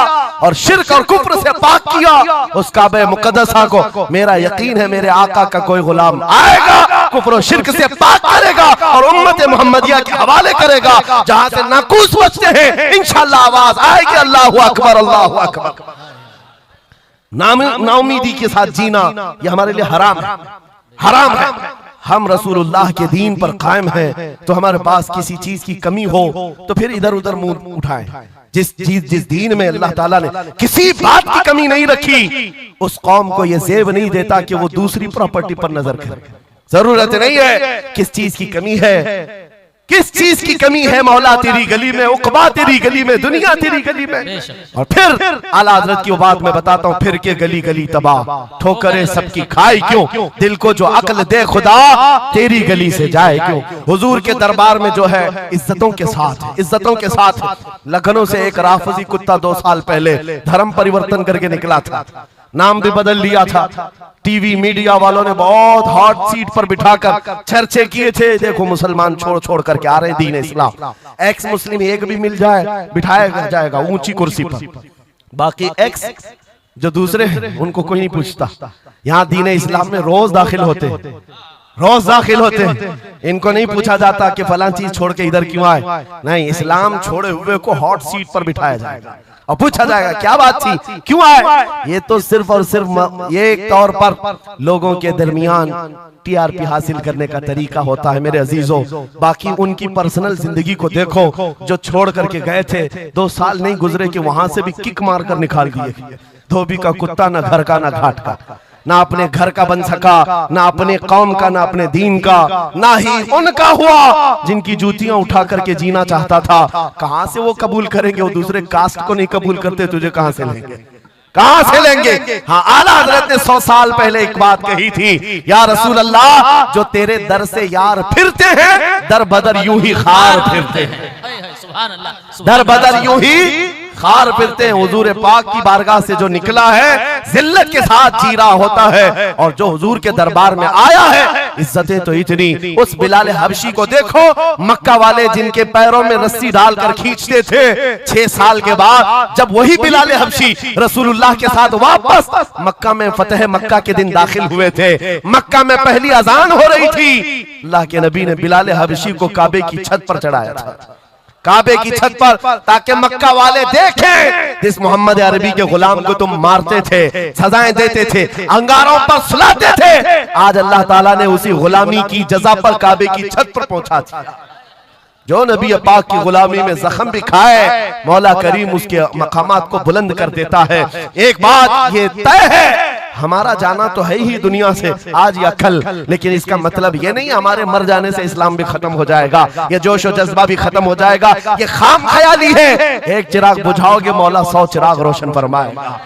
और शिर्क और कुफ्र से पाक किया। उस काबे मुकद्दसा को मेरा यकीन है मेरे आका का कोई गुलाम आएगा, कुफ्र और शिर्क से पाक करेगा और उम्मत मोहम्मदिया के हवाले करेगा, जहां से नाकूस बचते हैं इंशाअल्लाह आवाज आएगी अल्लाहु अकबर, अल्लाहु अकबर। नाउमीदी के साथ जीना ये हमारे लिए हराम है, हराम है। हम रसूलुल्लाह के दीन पर कायम हैं, तो हमारे पास किसी चीज की कमी हो तो फिर इधर उधर मुंह उठाएं। जिस दीन में अल्लाह ताला ने किसी बात की कमी नहीं रखी, उस कौम को यह जेब नहीं देता कि वो दूसरी प्रॉपर्टी पर नजर करे। जरूरत नहीं है, किस चीज की कमी है, किस चीज की कमी है, मौला तेरी गली में, उकबा तेरी गली में, दुनिया तेरी गली में। और फिर आला हज़रत की बात मैं बताता हूँ, फिर के गली गली तबाह, ठोकरे सबकी खाए क्यों, दिल को जो अक्ल दे खुदा तेरी गली से जाए क्यों। हुजूर के दरबार में जो है इज्जतों के साथ, इज्जतों के साथ। लखनऊ से एक राफजी कुत्ता 2 साल पहले धर्म परिवर्तन करके निकला था, नाम भी बदल लिया था। टीवी मीडिया वालों ने बहुत हॉट सीट पर बिठाकर चर्चे किए थे, देखो मुसलमान छोड़ छोड़ करके आ रहे दीन इस्लाम, एक्स मुस्लिम एक भी मिल जाए बिठाया जाएगा ऊंची कुर्सी पर, बाकी एक्स जो दूसरे हैं उनको कोई नहीं पूछता। यहाँ दीन इस्लाम में रोज दाखिल होते, रोज दाखिल होते हैं, इनको नहीं पूछा जाता कि फलां चीज छोड़ के इधर क्यों आए, नहीं, इस्लाम छोड़े हुए को हॉट सीट पर बिठाया जाएगा और पूछा जाएगा क्या बात थी, क्यों आए। ये तो सिर्फ और सिर्फ ये एक तौर पर लोगों के दरमियान टीआरपी हासिल करने का तरीका होता है मेरे अजीजों। बाकी उनकी पर्सनल जिंदगी को देखो, जो छोड़ करके गए थे 2 साल नहीं गुजरे कि वहां से भी किक मार कर निकाल दिए। धोबी का कुत्ता, न घर का न घाट का, ना अपने घर का बन सका, ना अपने कौम का, ना अपने दीन का, ना ही उनका हुआ जिनकी जूतियां उठा करके जीना चाहता था। कहां से वो कबूल करेंगे? वो दूसरे कास्ट को नहीं कबूल करते, तुझे कहां से लेंगे? कहां से लेंगे? हाँ, आला हजरत ने 100 साल पहले एक बात कही थी, या रसूल अल्लाह, जो तेरे दर से यार फिरते हैं, दर बदर यूं ही खार फिरते हैं। दर बदर यूं ही खार फिरते हैं। हुजूर पाक की बारगाह से जो निकला है, जिल्लत के साथ जी रहा होता है, और जो हुजूर के दरबार में आया है, इज्जतें तो इतनी। उस बिलाल हबशी को देखो, मक्का वाले जिनके पैरों में रस्सी डालकर खींचते थे, 6 साल के बाद जब वही बिलाल हबशी रसूलुल्लाह के साथ वापस मक्का में फतेह मक्का के दिन दाखिल हुए थे, मक्का में पहली अजान हो रही थी, अल्लाह के नबी ने बिलाल हबशी को काबे की छत पर चढ़ाया था, काबे की छत पर, ताकि मक्का वाले देखें जिस मोहम्मद अरबी के गुलाम को तुम मारते थे, सजाएं देते थे, अंगारों पर सुलाते थे, आज अल्लाह ताला ने उसी गुलामी की जजा पर काबे की छत पर पहुंचा दिया। जो नबी पाक की गुलामी में जख्म भी खाए, मौला करीम उसके मकामात को बुलंद कर देता है। एक बात ये तय है, हमारा जाना तो है ही दुनिया से आज या कल, लेकिन इसका मतलब ये नहीं हमारे मर जाने से इस्लाम भी खत्म हो जाएगा, ये जोश और जज्बा भी खत्म हो जाएगा। ये खाम ख्याली है। एक चिराग बुझाओगे, मौला 100 चिराग रोशन फरमाएगा।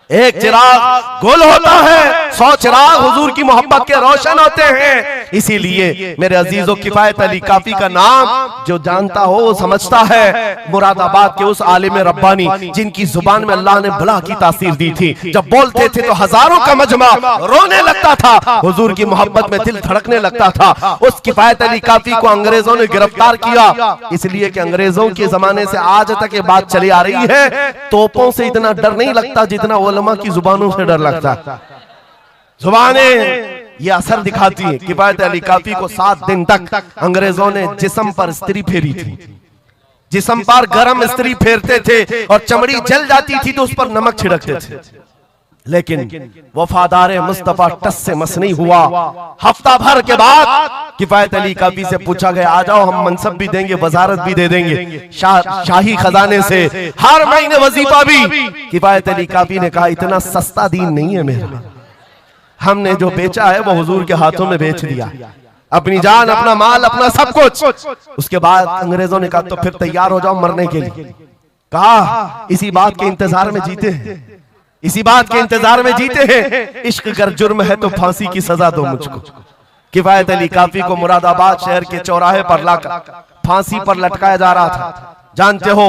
एक चिराग गुल होता है, 100 चिराग हुजूर की मोहब्बत के रोशन होते हैं। इसीलिए मेरे अजीजों, किफायत अली काफी का नाम जो जानता हो वो समझता है। मुरादाबाद के उस आलिम रब्बानी जिनकी जुबान में अल्लाह ने भला की तासीर दी थी, जब बोलते थे तो हजारों का मजमा रोने लगता था, हुजूर की मोहब्बत में दिल धड़कने लगता था। उस किफायत अली काफी को अंग्रेजों ने गिरफ्तार किया, इसलिए कि अंग्रेजों के जमाने से आज तक ये बात चली आ रही है, तोपों से इतना डर नहीं लगता जितना उलमा की जुबानों से डर लगता। जुबानें ये असर दिखाती है। किफायत अली काफी को 7 दिन तक अंग्रेजों ने जिस्म पर स्त्री फेरी थी, जिस्म पर गरम स्त्री फेरते थे और चमड़ी जल जाती थी तो उस पर नमक छिड़कते थे, लेकिन वफादार मुस्तफा टस से मस नहीं हुआ। हफ्ता भर के बाद किफायत अली काफी से पूछा गया, आ जाओ हम मनसब भी देंगे, वजारत भी दे देंगे, शाही खजाने से हर महीने वजीफा भी। किफायत अली काफी ने कहा, इतना सस्ता दीन नहीं है मेरा, हमने जो बेचा है वो हुजूर के हाथों में बेच दिया, अपनी जान, अपना माल, अपना सब कुछ। उसके बाद अंग्रेजों ने कहा, तो फिर तैयार हो जाओ मरने के लिए। कहा, इसी बात के इंतजार में जीते हैं, इसी बात के इंतजार में जीते हैं, इश्क कर जुर्म है तो फांसी की सजा दो मुझको। किफायत अली काफी को मुरादाबाद शहर के चौराहे पर लाकर फांसी पर लटकाया जा रहा था। जानते हो,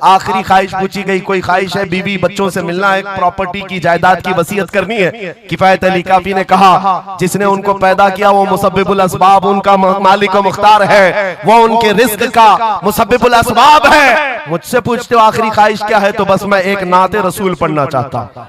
आखिरी ख्वाहिश पूछी गई, कोई ख्वाहिश है? बीवी बच्चों से मिलना है, प्रॉपर्टी की, जायदाद की वसीयत करनी है। किफायत अली काफी ने कहा, जिसने उनको पैदा किया वो मुसब्बिबुल अस्बाब, उनका मालिक व मुख्तार है, वो उनके रिस्क का मुसब्बिबुल अस्बाब है। मुझसे पूछते हो आखिरी ख्वाहिश क्या है, तो बस मैं एक नाते रसूल पढ़ना चाहता हूं,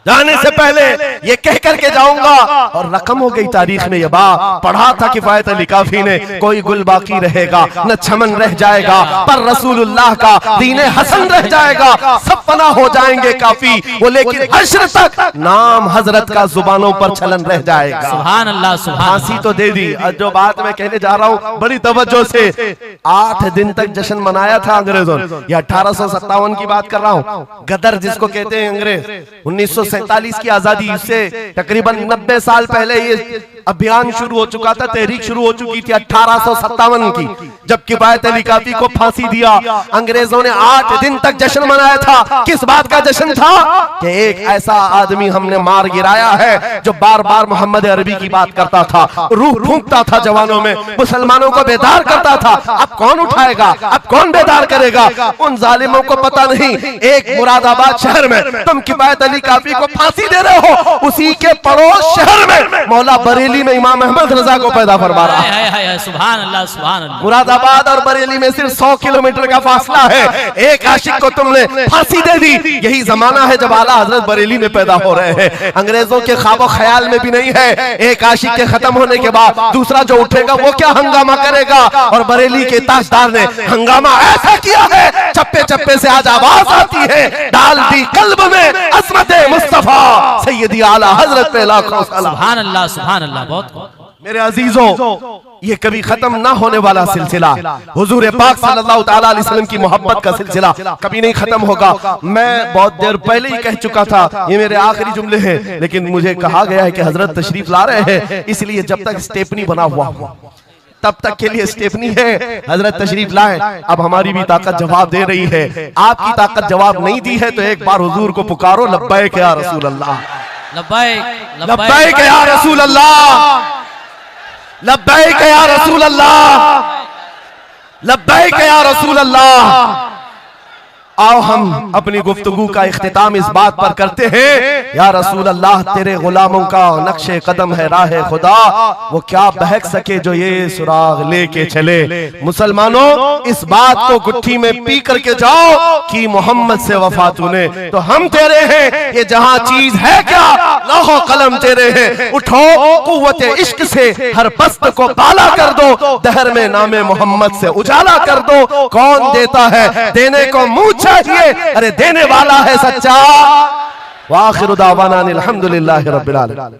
जाने से पहले ये कह करके जाऊंगा। और रकम हो गई तारीख में, ये बात पढ़ा था किफायत अली काफी ने, कोई गुल बाकी रहेगा न चमन रह जाएगा, पर रसूलुल्लाह का दीन हसन रह जाएगा, सब फना हो जाएंगे काफी वो, लेकिन हश्र तक नाम हजरत का जुबानों पर चलन रह जाएगा। सुभान अल्लाह, सुभान। फांसी तो दे दी। जो बात मैं कहने जा रहा हूँ बड़ी तवज्जो से, 8 दिन तक जश्न मनाया था अंग्रेजों ने। ये 1857 की बात कर रहा हूँ। गदर जिसको कहते हैं अंग्रेज, 1947 की आजादी से तकरीबन 90 साल पहले ये अभियान शुरू हो चुका था, तहरीक शुरू हो चुकी थी 1857 की, जब किफायत अली काफी को फांसी दिया। अंग्रेजों ने 8 दिन तक जश्न मनाया था। किस बात का जश्न था? कि एक ऐसा आदमी हमने मार गिराया है जो बार बार मोहम्मद अरबी की बात करता था, रूह फूंकता था जवानों में, मुसलमानों को बेदार करता था। अब कौन उठाएगा, अब कौन बेदार करेगा? उन जालिमों को पता नहीं, एक मुरादाबाद शहर में तुम किफायत अली काफी को फांसी दे रहे हो, उसी के पड़ोस शहर में मौला बरेली में इमाम अहमद रजा को पैदा फरमा रहा है। सुभान अल्लाह, सुभान अल्लाह। मुरादाबाद और बरेली में सिर्फ 100 किलोमीटर का फासला है। एक आशिक को तुमने फांसी दे दी। यही जमाना है जब आला हजरत बरेली में पैदा हो रहे हैं। अंग्रेजों के ख्वाबो ख्याल में भी नहीं है एक आशिक के खत्म होने के बाद दूसरा जो उठेगा वो क्या हंगामा करेगा। और बरेली के ताजदार ने हंगामा ऐसा किया है, चप्पे चप्पे से आज आवाज आती है, डाल दी कल्ब में अज़मत मुस्तफा सैयदी आला हजरत पे लाखों सलाम। सुभान अल्लाह, सुभान अल्लाह। बहुत मेरे अजीजों, ये कभी खत्म ना होने वाला सिलसिला, हुजूर पाक सल्लल्लाहु ताला अलैहि वसल्लम की मोहब्बत का सिलसिला कभी नहीं खत्म होगा। मैं बहुत देर पहले ही कह चुका था, ये मेरे आखिरी जुमले हैं, लेकिन मुझे कहा गया है कि हजरत तशरीफ ला रहे हैं, इसलिए जब तक स्टेपनी बना हुआ तब तक के लिए स्टेपनी है। हजरत तशरीफ लाए, अब हमारी भी ताकत जवाब दे रही है। आपकी ताकत जवाब नहीं दी है तो एक बार हुजूर को पुकारो, लब्बैक या रसूल अल्लाह, लब्बैक लब्बैक या रसूल अल्लाह, लब्बैक या रसूल अल्लाह, लब्बैक या रसूल अल्लाह। आओ हम अपनी गुफ्तगू का इख्तिताम इस बात पर करते हैं, या रसूल अल्लाह तेरे गुलामों का नक्शे कदम है राह खुदा, वो क्या बहक सके जो ये सुराग लेके चले। मुसलमानों, इस बात को गुट्ठी में पी करके जाओ कि मोहम्मद से वफा तूने, तो हम तेरे हैं, ये जहां चीज है क्या लौहो कलम तेरे हैं। उठो कुव्वत इश्क से हर पस्त को बाला कर दो, दहर में नामे मोहम्मद से उजाला कर दो। कौन देता है देने को मुंह चाहिए, अरे देने वाला है सच्चा। वाखिर दावाना अनिल हम्दुलिल्लाहि रब्बिल आलमीन।